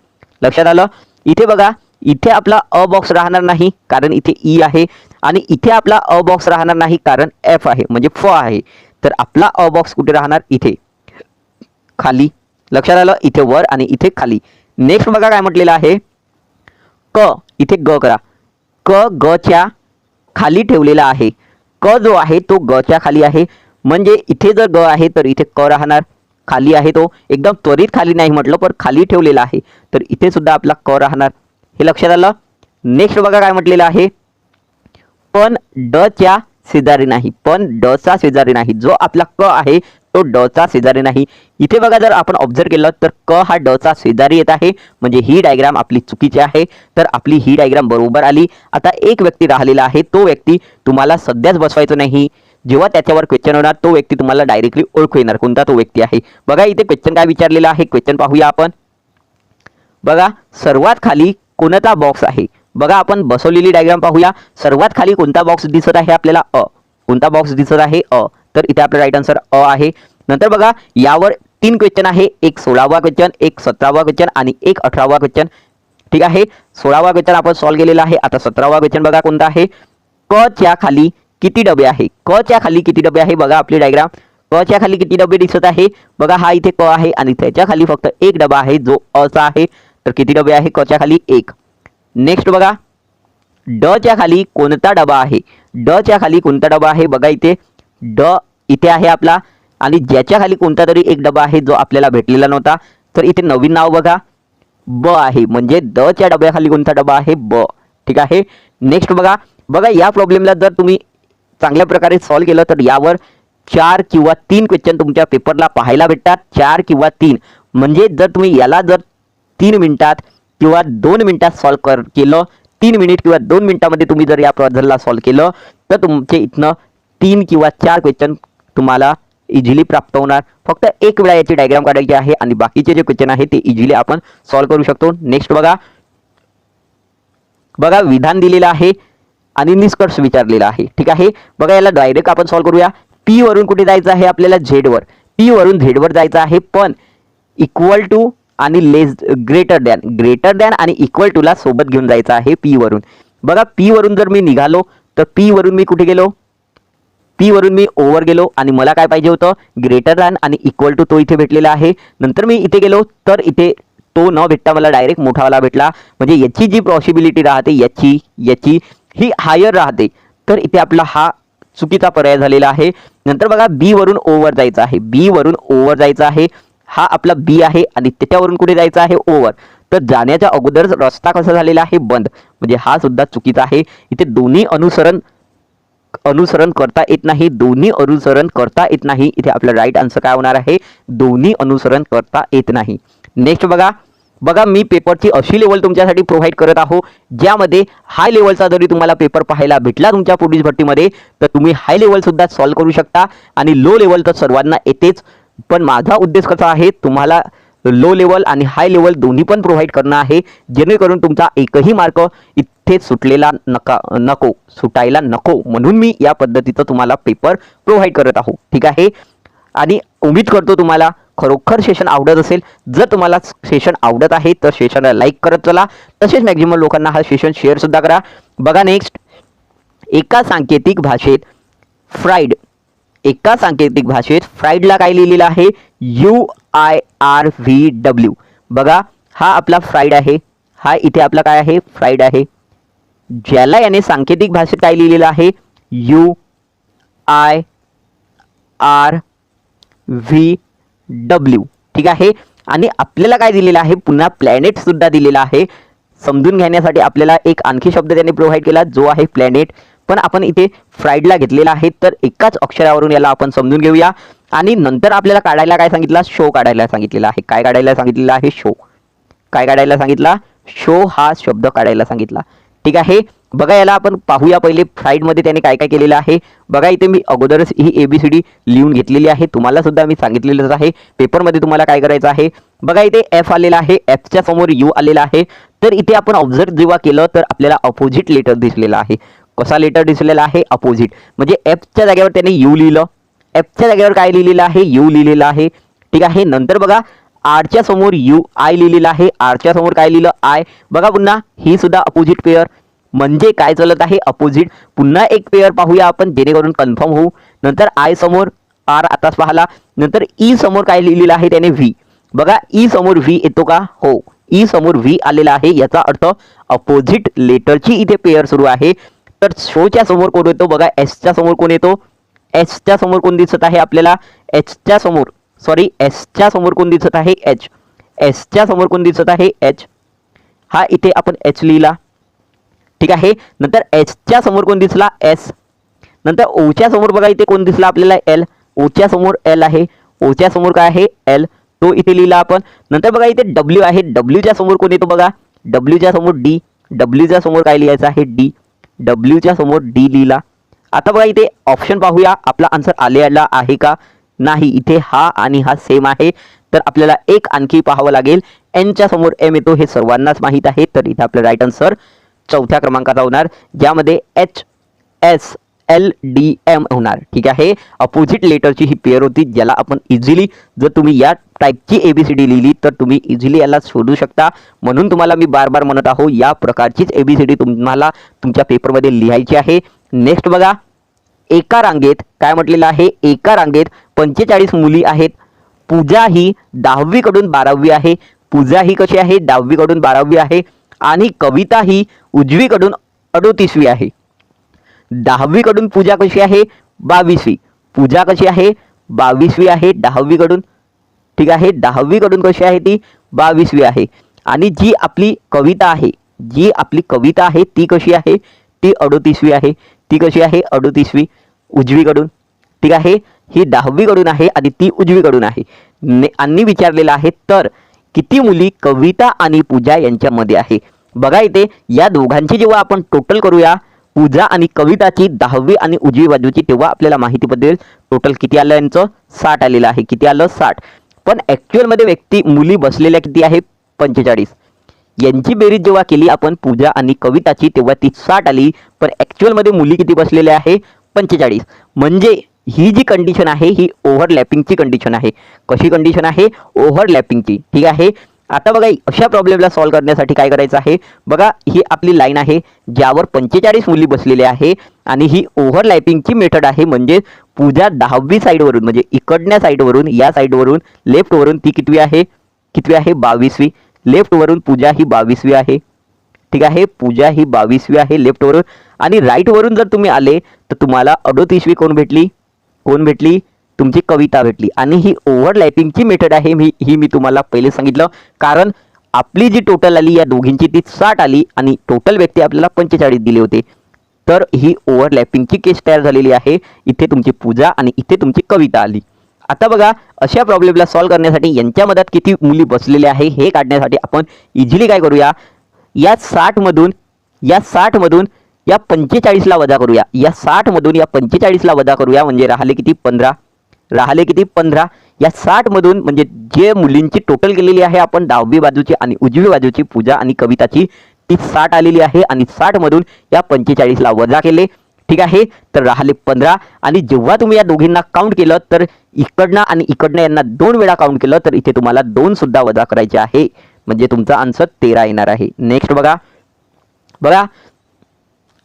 लक्षात आलं. इथे बघा इथे आपला अ बॉक्स राहणार नाही कारण इथे ई आहे आणि इथे आपला अ बॉक्स राहणार नाही कारण एफ आहे म्हणजे फ आहे. तर आपला अ बॉक्स कुठे राहणार, इथे खाली. लक्षात आलं, इथे वर आणि इथे खाली. नेक्स्ट बघा काय म्हटलेलं आहे, क इथे ग करा. क ग च्या खाली ठेवलेला आहे. क जो आहे तो ग च्या खाली आहे, म्हणजे इथे जर ग आहे तर इथे क राहणार. खाली आहे तो एकदम त्वरित खाली नाही म्हटलं पण खाली ठेवलेला आहे, तर इथे सुद्धा आपला क राहणार. हे लक्षात आलं. नेक्स्ट बघा काय म्हटलेलं आहे, पण ड च्या शेजारी नाही. पण ड चा शेजारी नाही. जो आपला क आहे तो ड चा शेजारी नाही. इथे बघा जर आपण ऑब्झर्व केलं तर क हा ड चा शेजारी येत आहे, म्हणजे ही डायग्राम आपली चुकीची आहे. तर आपली ही डायग्राम बरोबर आली. आता एक व्यक्ती राहिलेला आहे, तो व्यक्ती तुम्हाला सध्याच बसवायचं नाही. जेव्हा त्याच्यावर क्वेश्चन होणार तो व्यक्ती तुम्हाला डायरेक्टली ओळखू येणार कोणता तो व्यक्ती आहे. बघा इथे क्वेश्चन काय विचारलेला आहे, क्वेश्चन पाहूया आपण. बघा सर्वात खाली कोणता बॉक्स आहे. बघा आपण बसवलेली डायग्राम पाहूया. सर्वात खाली कोणता बॉक्स दिसत आहे आपल्याला, अ. कोणता बॉक्स दिसत आहे, अ. तर इथे आपला राईट आन्सर अ आहे. नंतर बघा यावर 3 क्वेश्चन आहे, एक 16वा क्वेश्चन, एक 17वा क्वेश्चन आणि एक 18वा क्वेश्चन. ठीक आहे, 16वा क्वेश्चन आपण सॉल्व्ह केलेला आहे. आता 17वा क्वेश्चन बघा कोणता आहे, क च्या खाली किती डबे आहे. क च्या खाली किती डबे आहे, बघा आपली डायग्राम. क च्या खाली किती डबे दिसत आहे, बघा हा इथे क आहे आणि त्याच्या खाली फक्त एक डबा आहे जो अ चा आहे. तर किती डबे आहे क च्या खाली 1. नेक्स्ट बघा ड च्या खाली कोणता डबा आहे, ड च्या खाली कोणता डबा आहे बघा इथे ड इथे आहे आपला आणि ज्याच्या खाली कोणता तरी एक डबा आहे जो आपल्याला भेटलेला नव्हता. तर इथे नवीन नाव बघा ब आहे, म्हणजे द च्या डब्याखाली कोणता डबा आहे ब. ठीक आहे. नेक्स्ट बघा बघा या प्रॉब्लेमला जर तुम्ही चांगल्या प्रकारे सॉल्व्ह केलं तर यावर 4 किंवा 3 क्वेश्चन तुमच्या पेपरला पाहायला भेटतात. 4 किंवा 3 म्हणजे जर तुम्ही याला जर 3 मिनिटात किंवा 2 मिनिटात सॉल्व्ह केलं, 3 मिनिट किंवा 2 मिनिटामध्ये तुम्ही जर या पझलला सॉल्व्ह केलं तर तुमचे इथनं 3 किंवा 4 क्वेश्चन तुम्हाला इझिली प्राप्त होणार. फक्त एक वेळा याची डायग्राम काढायची आहे आणि बाकीचे जे क्वेश्चन आहे ते इझिली आपण सॉल्व्ह करू शकतो. नेक्स्ट बघा बघा विधान दिलेलं आहे आणि निष्कर्ष विचारलेला आहे. ठीक आहे. बघा याला डायरेक्ट आपण सॉल्व्ह करूया. पी वरून कुठे जायचं आहे आपल्याला झेड वर, पी वरून झेड वर जायचं आहे, पण इक्वल टू आणि ग्रेटर दॅन आणि इक्वल टू ला सोबत घेऊन जायचं आहे पी वरून. बघा पी वरून जर मी निघालो तर पी वरून मी कुठे गेलो, पी वरून मी ओव्हर गेलो आणि मला काय पाहिजे होतं ग्रेटर दॅन आणि इक्वल टू, तो इथे भेटलेला आहे. नंतर मी इथे गेलो तर इथे तो न भेटता मला डायरेक्ट मोठावाला भेटला, म्हणजे याची जी पॉसिबिलिटी राहते याची ही हायर राहते. तर इथे आपला हा चुकीचा पर्याय झालेला आहे. नंतर बघा बी वरून ओव्हर जायचं आहे, बी वरून ओव्हर जायचं आहे, हा आपला बी आहे आणि त्याच्यावरून कुठे जायचं आहे ओव्हर. तर जाण्याच्या अगोदर रस्ता कसा झालेला आहे बंद, म्हणजे हा सुद्धा चुकीचा आहे. इथे दोन्ही अनुसरण करता येत नाही, दोन्ही अनुसरण करता येत नाही. इथे आपला राईट आन्सर काय होणार आहे दोन्ही अनुसरण करता येत नाही. नेक्स्ट बघा मी पेपरची अशी लेवल तुमच्यासाठी प्रोव्हाइड करत आहो ज्यामध्ये हाय लेवलचा जरी तुम्हाला पेपर पाहायला भेटला तुमच्या पोलीस भरतीमध्ये तर तुम्ही हाय लेवल सुद्धा सॉल्व्ह करू शकता आणि लो लेवल तर सर्वांना येतेच. पण माझा उद्देश कसा आहे तुम्हाला लो लेवल आणि हाय लेवल दोन्ही पण प्रोव्हाइड करणं आहे, जेणेकरून तुमचा एकही मार्क इथे सुटायला नको म्हणून मी या पद्धतीचं तुम्हाला पेपर प्रोव्हाइड करत आहो. ठीक आहे. आणि उम्मीद करतो तुम्हाला खरोखर सेशन आवडत असेल. जर तुम्हाला सेशन आवडत आहे तर सेशनला लाईक करत चला, तसेच मॅक्झिमम लोकांना हा सेशन शेअर सुद्धा करा. बघा नेक्स्ट एका सांकेतिक भाषेत फ्राईडला काय लिहिलेलं आहे UIRVW. बघा हा आपला फ्राईड आहे, हा इथे आपला काय आहे फ्राईड आहे, ज्याला याने सांकेतिक भाषेत काय लिहिलेलं आहे UIRVW. ठीक आहे. आणि आपल्याला काय दिलेलं आहे पुन्हा प्लॅनेट सुद्धा दिलेला आहे. समजून घेण्यासाठी आपल्याला एक आणखी शब्द त्याने प्रोव्हाइड केला जो आहे प्लॅनेट, पण आपण इथे फ्राईडला घेतलेला आहे. तर एकाच अक्षरावरून याला आपण समजून घेऊया. आणि नंतर आपल्याला काढायला काय सांगितलं शो काढायला सांगितलेला आहे. काय काढायला सांगितलेलं आहे शो, काय काढायला सांगितला शो हा शब्द काढायला सांगितला. ठीक आहे. बघा याला आपण पाहूया पहिले फ्राईडमध्ये त्याने काय काय केलेलं आहे. बघा इथे मी अगोदरच ही ABCD लिहून घेतलेली आहे, तुम्हाला सुद्धा मी सांगितलेलंच आहे पेपरमध्ये तुम्हाला काय करायचं आहे. बघा इथे F आलेला आहे, F च्या समोर U आलेला आहे. तर इथे आपण ऑब्झर्व जेव्हा केलं तर आपल्याला अपोजिट लेटर दिसलेला आहे. कसा लेटर दिसलेला आहे अपोजिट, म्हणजे F च्या जागेवर त्याने U लिहिलं, F च्या जागेवर काय लिहिलेलं आहे U लिहिलेलं आहे. ठीक आहे. नंतर बघा R च्या समोर I लिहिलेला आहे, R च्या समोर काय लिहिलं I. बघा पुन्हा ही सुद्धा अपोजिट पेअर, म्हणजे काय चालत आहे अपोजिट. पुन्हा एक पेअर पाहूया आपण जेणेकरून कन्फर्म होऊ. नंतर I समोर R आताच पाहिला. नंतर E समोर काय लिहिलेलं आहे त्याने V. बघा E समोर V येतो का हो, E समोर V आलेला आहे, याचा अर्थ अपोजिट लेटरची इथे पेअर सुरू आहे. तर शोच्या समोर कोण येतो बघा S च्या समोर कोण येतो, S च्या समोर कोण दिसत आहे आपल्याला S च्या समोर कोण दिसत आहे H, S च्या समोर कोण दिसत आहे H, हा इथे आपण H लिहिला. ठीक आहे. नंतर H च्या समोर कोण दिसला S. नंतर O च्या समोर बघा इथे कोण दिसला आपल्याला L, O च्या समोर L आहे, O च्या समोर काय आहे L, तो इथे लिहिला आपण. नंतर बघा इथे W आहे, W च्या समोर कोण येतो बघा W च्या समोर D, W च्या समोर काय लिहायचं आहे D, W च्या समोर D लिहिला. आता बघा इथे ऑप्शन पाहूया आपला आन्सर आलेला आहे का नाही. इथे हा आणि हा सेम आहे. तर आपल्याला एक आणखी पाहावं लागेल, N च्या समोर M येतो हे सर्वांनाच माहीत आहे. तर इथे आपलं राईट आन्सर चौथ्या क्रमांकाचा होणार, ज्यामध्ये HSLDM होणार. ठीक आहे. अपोजिट लेटरची ही पेअर होती ज्याला आपण इझिली जर तुम्ही या टाईपची ABCD लिहिली तर तुम्ही इझिली याला शोधू शकता. म्हणून तुम्हाला मी बार बार म्हणत आहो या प्रकारचीच ABCD तुम्हाला तुमच्या पेपरमध्ये लिहायची आहे. नेक्स्ट बघा एका रांगेत काय म्हटलेलं आहे, एका रांगेत 45 मुली आहेत. पूजा ही 10वी कडून 12वी आहे. पूजा ही कशी आहे, डावीकडून 12वी आहे आणि कविता ही उजवीकडून 38वी आहे. 10वीकडून पूजा कशी आहे, 22वी. पूजा कशी आहे, 22वी आहे 10वीकडून. ठीक आहे, 10वीकडून कशी आहे ती 22वी आहे. आणि जी आपली कविता आहे, जी आपली कविता आहे ती कशी आहे, ती 38वी आहे. ती कशी आहे, 38वी उजवीकडून. ठीक आहे, ही 10वीकडून आहे आणि ती उजवीकडून आहे. आणि विचारलेलं आहे तर किती मुली कविता आणि पूजा यांच्यामध्ये आहे. बघा इथे या दोघांची जेव्हा आपण टोटल करूया, पूजा आणि कविताची 10वी आणि उजवी बाजूची, तेव्हा आपल्याला माहिती पडेल टोटल किती आलं यांचं, 60 आलेलं आहे. किती आलं, 60. पण ॲक्च्युअलमध्ये मुली बसलेल्या किती आहे, 45. यांची बेरीज जेव्हा केली आपण पूजा आणि कविताची तेव्हा ती 60 आली. पण ॲक्च्युअलमध्ये मुली किती बसलेल्या आहे, 45. म्हणजे ही जी कंडिशन आहे ही ओव्हरलॅपिंगची कंडिशन आहे. कशी कंडिशन आहे, ओव्हरलॅपिंगची. ठीक आहे, आता बघा अशा प्रॉब्लेमला सॉल्व्ह करण्यासाठी काय करायचं आहे, बघा ही आपली लाईन आहे ज्यावर 45 मुली बसलेल्या आहे आणि ही ओव्हरलॅपिंगची मेथड आहे. म्हणजे पूजा 10वी साईडवरून, म्हणजे इकडच्या साईडवरून, या साईडवरून लेफ्टवरून ती कितवी आहे, 22वी. लेफ्टवरून पूजा ही 22वी आहे. ठीक आहे, पूजा ही 22वी आहे लेफ्टवरून. आणि राईटवरून जर तुम्ही आले तर तुम्हाला 38वी कोण भेटली, तुमची कविता भेटली. आणि ही ओव्हरलॅपिंगची मेथड आहे. ही मी तुम्हाला पहिले सांगितलं, कारण आपली जी टोटल आली या दोघींची ती 60 आली आणि टोटल व्यक्ती आपल्याला 45 दिले होते. तर ही ओव्हरलॅपिंगची केस तयार झालेली आहे. इथे तुमची पूजा आणि इथे तुमची कविता आली. आता बघा अशा प्रॉब्लेमला सॉल्व्ह करण्यासाठी यांच्या मधात किती मुली बसलेल्या आहे हे काढण्यासाठी आपण इझिली काय करूया, या 60 मधून या 45ला वजा करूया. या 60 मधून या 45ला वजा करूया म्हणजे राहिले किती, 15. या 60 मधून म्हणजे जे मुलींची टोटल केलेली आहे आपण 10वी बाजूची आणि उजवी बाजूची पूजा आणि कविताची, ती 60 आलेली आहे. आणि 60 मधून या 45ला वजा केले. ठीक आहे, तर राहिले 15. आणि जेव्हा तुम्ही या दोघींना काउंट केलं तर इकडनं आणि इकडनं यांना 2 वेळा काउंट केलं तर इथे तुम्हाला 2 सुद्धा वजा करायचे आहे. म्हणजे तुमचा आन्सर 13 येणार आहे. नेक्स्ट बघा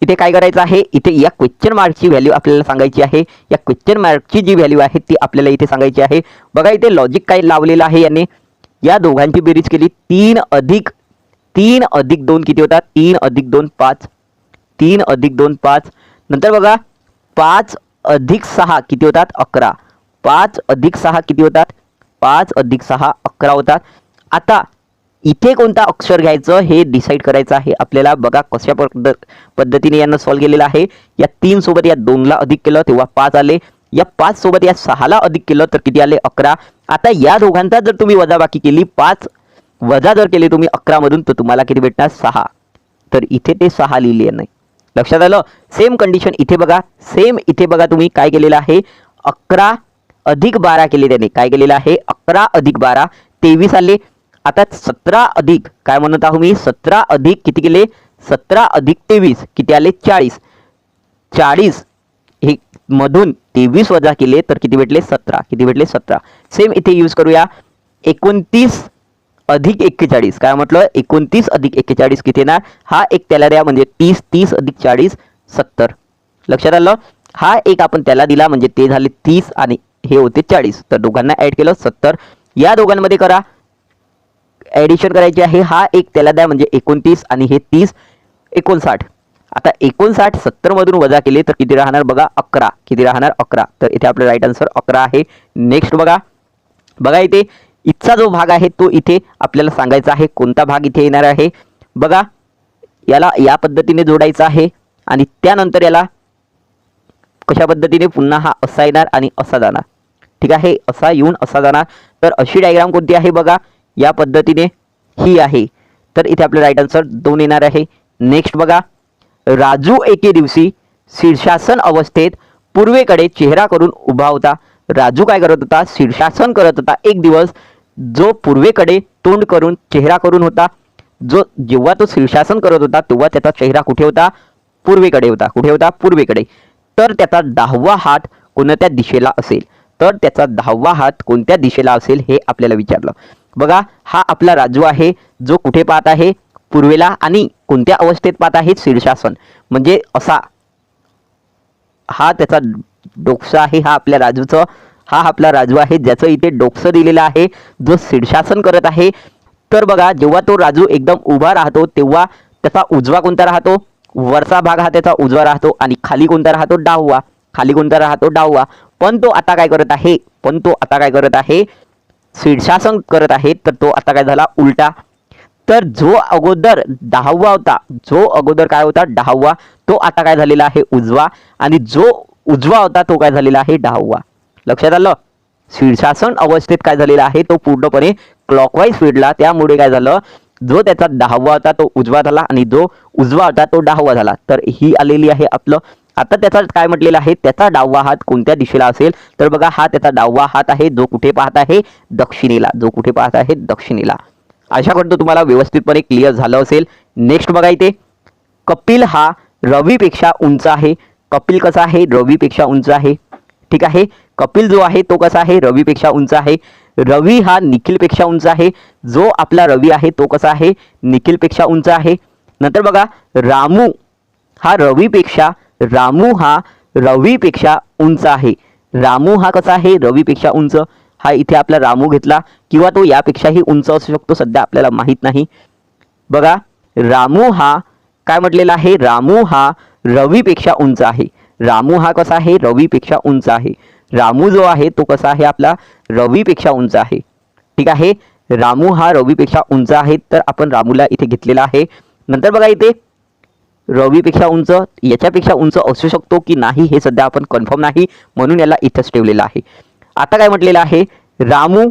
इथे काय करायचं आहे, इथे या क्वेश्चन मार्कची व्हॅल्यू आपल्याला सांगायची आहे. या क्वेश्चन मार्कची जी व्हॅल्यू आहे ती आपल्याला इथे सांगायची आहे. बघा इथे लॉजिक काय लावलेलं आहे याने, या दोघांची बेरीज केली, 3 अधिक 2 किती होतात, 3 अधिक 2 5. 3 अधिक 2 5. नंतर बघा 5 अधिक 6 किती होतात, 11. 5 अधिक 6 किती होतात, 5 अधिक 6 11 होतात. आता इथे कोणता अक्षर घ्यायचं हे डिसाईड करायचं आहे आपल्याला. बघा कशा पद्धतीने यांना सॉल्व्ह केलेलं आहे. या 3 सोबत या 2ला अधिक केलं तेव्हा 5 आले. या 5 सोबत या 6ला अधिक केलं तर किती आले, 11. आता या दोघांचा जर तुम्ही वजाबाकी केली, 5 वजा जर केले तुम्ही 11 मधून तर तुम्हाला किती भेटणार, 6. तर इथे ते 6 लिहिले नाही. लक्षात आलं. सेम कंडिशन इथे बघा, इथे बघा तुम्ही काय केलेलं आहे, 11 अधिक 12 केले त्याने. काय केलेलं आहे, 11 अधिक 12 23 आले. आता 17 अधिक काय म्हणत आहो मी, 17 अधिक किती केले, 17 अधिक 23 किती आले, 40. 40 हे मधून 23 वजा केले तर किती भेटले, 17. किती भेटले, 17. सेम इथे यूज करूया, 29 अधिक 41. काय म्हटलं, 29 अधिक 41 किती येणार, हा एक त्याला द्या म्हणजे 30 अधिक 40 70. लक्षात आलं. हा एक आपण त्याला दिला म्हणजे ते झाले 30 आणि हे होते 40. तर दोघांना ऍड केलं 70. या दोघांमध्ये करा, ऍडिशन करायची आहे. हा एक त्याला द्या म्हणजे 29 आणि हे 30 59. आता 59 70 मधून वजा केले तर किती राहणार बघा, 11. किती राहणार, 11. तर इथे आपलं राईट आन्सर 11 आहे. नेक्स्ट बघा इथे इथचा जो भाग आहे तो इथे आपल्याला सांगायचा आहे. कोणता भाग इथे येणार आहे बघा, याला या पद्धतीने जोडायचा आहे आणि त्यानंतर याला कशा पद्धतीने पुन्हा हा असा येणार आणि असा जाणार. ठीक आहे, असा येऊन असा जाणार. तर अशी डायग्राम कोणती आहे बघा, या पद्धतीने ही आहे. तर इथे आपलं राईट आन्सर 2 येणार आहे. नेक्स्ट बघा, राजू एके दिवशी शीर्षासन अवस्थेत पूर्वेकडे चेहरा करून उभा होता. राजू काय करत होता, शीर्षासन करत होता. एक दिवस जो पूर्वेकडे तोंड करून चेहरा करून होता. जेव्हा तो शीर्षासन करत होता तेव्हा त्याचा चेहरा कुठे होता, पूर्वेकडे होता. कुठे होता, पूर्वेकडे. तर त्याचा 10वा हात कोणत्या दिशेला असेल, तर त्याचा 10वा हात कोणत्या दिशेला असेल हे आपल्याला विचारलं. बघा हा आपला राजू आहे जो कुठे पाहत आहे, पूर्वेला. आणि कोणत्या अवस्थेत पाहत आहे, शीर्षासन. म्हणजे असा हा त्याचा डोकसा आहे. हा आपल्या राजूचं, हा आपला राजू आहे ज्याचं इथे डोकसं दिलेलं आहे. जो शीर्षासन करत आहे तर बघा जेव्हा तो राजू एकदम उभा राहतो तेव्हा त्याचा उजवा कोणता राहतो, वरचा भाग हा त्याचा उजवा राहतो आणि खाली कोणता राहतो, डाववा. खाली कोणता राहतो, डाववा. पण तो आता काय करत आहे, शीर्षासन करत आहे. तर तो आता काय झाला, उलटा. तर जो अगोदर डाहवा होता, काय होता, डाहवा, तो आता काय झालेला आहे, उजवा. आणि जो उजवा होता तो काय झालेला आहे, डाहवा. लक्षात आलं. शीर्षासन अवस्थेत काय झालेला आहे, तो पूर्णपणे क्लॉकवाईज फिरला. त्यामुळे काय झालं, जो त्याचा डाहवा होता तो उजवा झाला आणि जो उजवा होता तो डाहवा झाला. तर ही आलेली आहे आपलं. आता त्याचा काय म्हटलेलं आहे, त्याचा डाववा हात कोणत्या दिशेला असेल, तर बघा हा त्याचा डाववा हात आहे, जो कुठे पाहत आहे, दक्षिणेला. अशा करतो तुम्हाला व्यवस्थितपणे क्लिअर झालं असेल. नेक्स्ट बघा इथे, कपिल हा रवीपेक्षा उंच आहे. कपिल कसा आहे, रवीपेक्षा उंच आहे. ठीक आहे. कपिल जो आहे तो कसा आहे, रवीपेक्षा उंच आहे. रवी हा निखिलपेक्षा उंच आहे. जो आपला रवी आहे तो कसा आहे, निखिलपेक्षा उंच आहे. नंतर बघा रामू हा रवीपेक्षा उंच आहे. रामू हा कसा आहे, रवीपेक्षा उंच. हा इथे आपला रामू घेतला किंवा तो यापेक्षाही उंच असू शकतो, सध्या आपल्याला माहीत नाही. बघा रामू हा काय म्हटलेला आहे, रामू हा रवीपेक्षा उंच आहे. रामू हा कसा आहे, रवीपेक्षा उंच आहे. रामू जो आहे तो कसा आहे, आपला रवीपेक्षा उंच आहे. ठीक आहे. रामू हा रवीपेक्षा उंच आहे. तर आपण रामूला इथे घेतलेला आहे. नंतर बघा इथे रवीपेक्षा उंच, याच्यापेक्षा उंच असू शकतो की नाही हे सध्या आपण कन्फर्म नाही, म्हणून याला इथंच ठेवलेलं आहे. आता काय म्हटलेलं आहे, रामू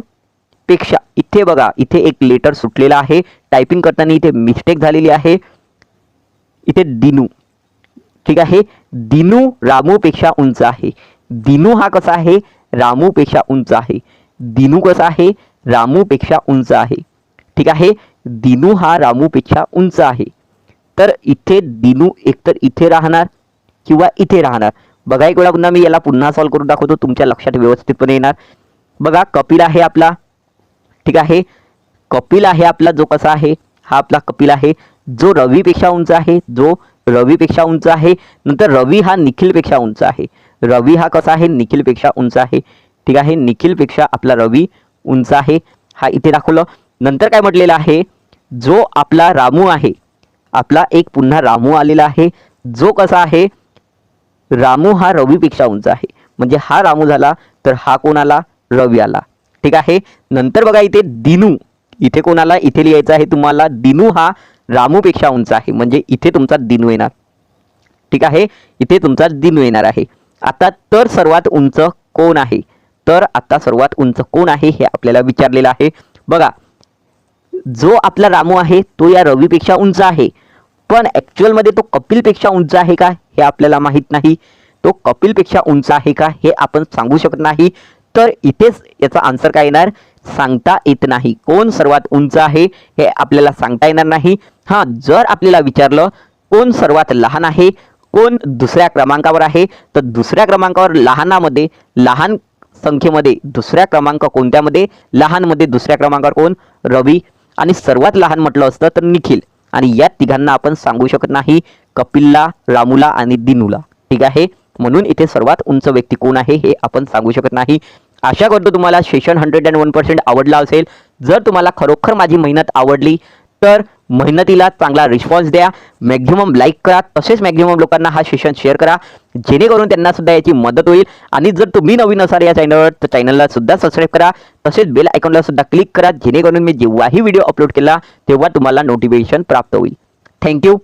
पेक्षा, इथे बघा इथे एक लेटर सुटलेला आहे, टायपिंग करताना इथे मिस्टेक झालेली आहे. इथे दिनू. ठीक आहे. दिनू रामूपेक्षा उंच आहे. दिनू हा कसा आहे, रामूपेक्षा उंच आहे. दिनू कसा आहे, रामूपेक्षा उंच आहे. ठीक आहे. दिनू हा रामूपेक्षा उंच आहे. तर इथे दिनू एकतर इथे राहणार किंवा इथे राहणार. बघा एक वेळा पुन्हा मी याला पुन्हा सॉल्व्ह करून दाखवतो, तुमच्या लक्षात व्यवस्थितपणे येणार. बघा कपिल आहे आपला. ठीक आहे. कपिल आहे आपला, जो कसा आहे, हा आपला कपिल आहे, जो रवीपेक्षा उंच आहे. नंतर रवी हा निखिलपेक्षा उंच आहे. रवी हा कसा आहे, निखिलपेक्षा उंच आहे. ठीक आहे. निखिलपेक्षा आपला रवी उंच आहे. हा इथे दाखवलं. नंतर काय म्हटलेलं आहे, जो आपला रामू आहे, आपला एक पुन्हा रामू आलेला आहे, जो कसा आहे, रामू हा रवीपेक्षा उंच आहे. म्हणजे हा रामू झाला, तर हा कोण आला, रवी आला. ठीक आहे. नंतर बघा इथे दिनू, इथे कोणाला, इथे लिहायचं आहे तुम्हाला, दिनू हा रामूपेक्षा उंच आहे. म्हणजे इथे तुमचा दिनू येणार. ठीक आहे. इथे तुमचा दिनू येणार आहे. आता तर सर्वात उंच कोण आहे, हे आपल्याला विचारलेलं आहे. बघा जो आपला रामू आहे तो या रवीपेक्षा उंच आहे, पण ॲक्च्युअलमध्ये तो कपिलपेक्षा उंच आहे का हे आपल्याला माहीत नाही. तो कपिलपेक्षा उंच आहे का हे आपण सांगू शकत नाही. तर इथेच याचा आन्सर काय येणार, सांगता येत नाही. कोण सर्वात उंच आहे हे आपल्याला सांगता येणार नाही. हां, जर आपल्याला विचारलं कोण सर्वात लहान आहे, कोण दुसऱ्या क्रमांकावर आहे, तर दुसऱ्या क्रमांकावर लहानामध्ये, लहान संख्येमध्ये दुसऱ्या क्रमांक कोणत्यामध्ये, लहानमध्ये दुसऱ्या क्रमांकावर कोण, रवी. आणि सर्वात लहान म्हटलं असतं तर निखिल. आणि या तिघांना आपण सांगू शकत नाही, कपिलला, रामूला आणि दिनूला. ठीक आहे. म्हणून इथे सर्वात उंच व्यक्ती कोण आहे हे आपण सांगू शकत नाही. आशा करतो तुम्हाला सेशन 101% आवडला असेल. जर तुम्हाला खरोखर माझी मेहनत आवडली तर मेहनतीला चांगला रिस्पॉन्स द्या, मॅक्झिमम लाईक करा, तसेच मॅक्झिमम लोकांना हा सेशन शेअर करा, जेणेकरून त्यांना सुद्धा याची मदत होईल. आणि जर तुम्ही नवीन असाल या चॅनलवर तर चॅनलला सुद्धा सबस्क्राईब करा, तसेच बेल आयकॉनला सुद्धा क्लिक करा, जेणेकरून मी जेव्हाही व्हिडिओ अपलोड केला तेव्हा तुम्हाला नोटिफिकेशन प्राप्त होईल. थँक्यू.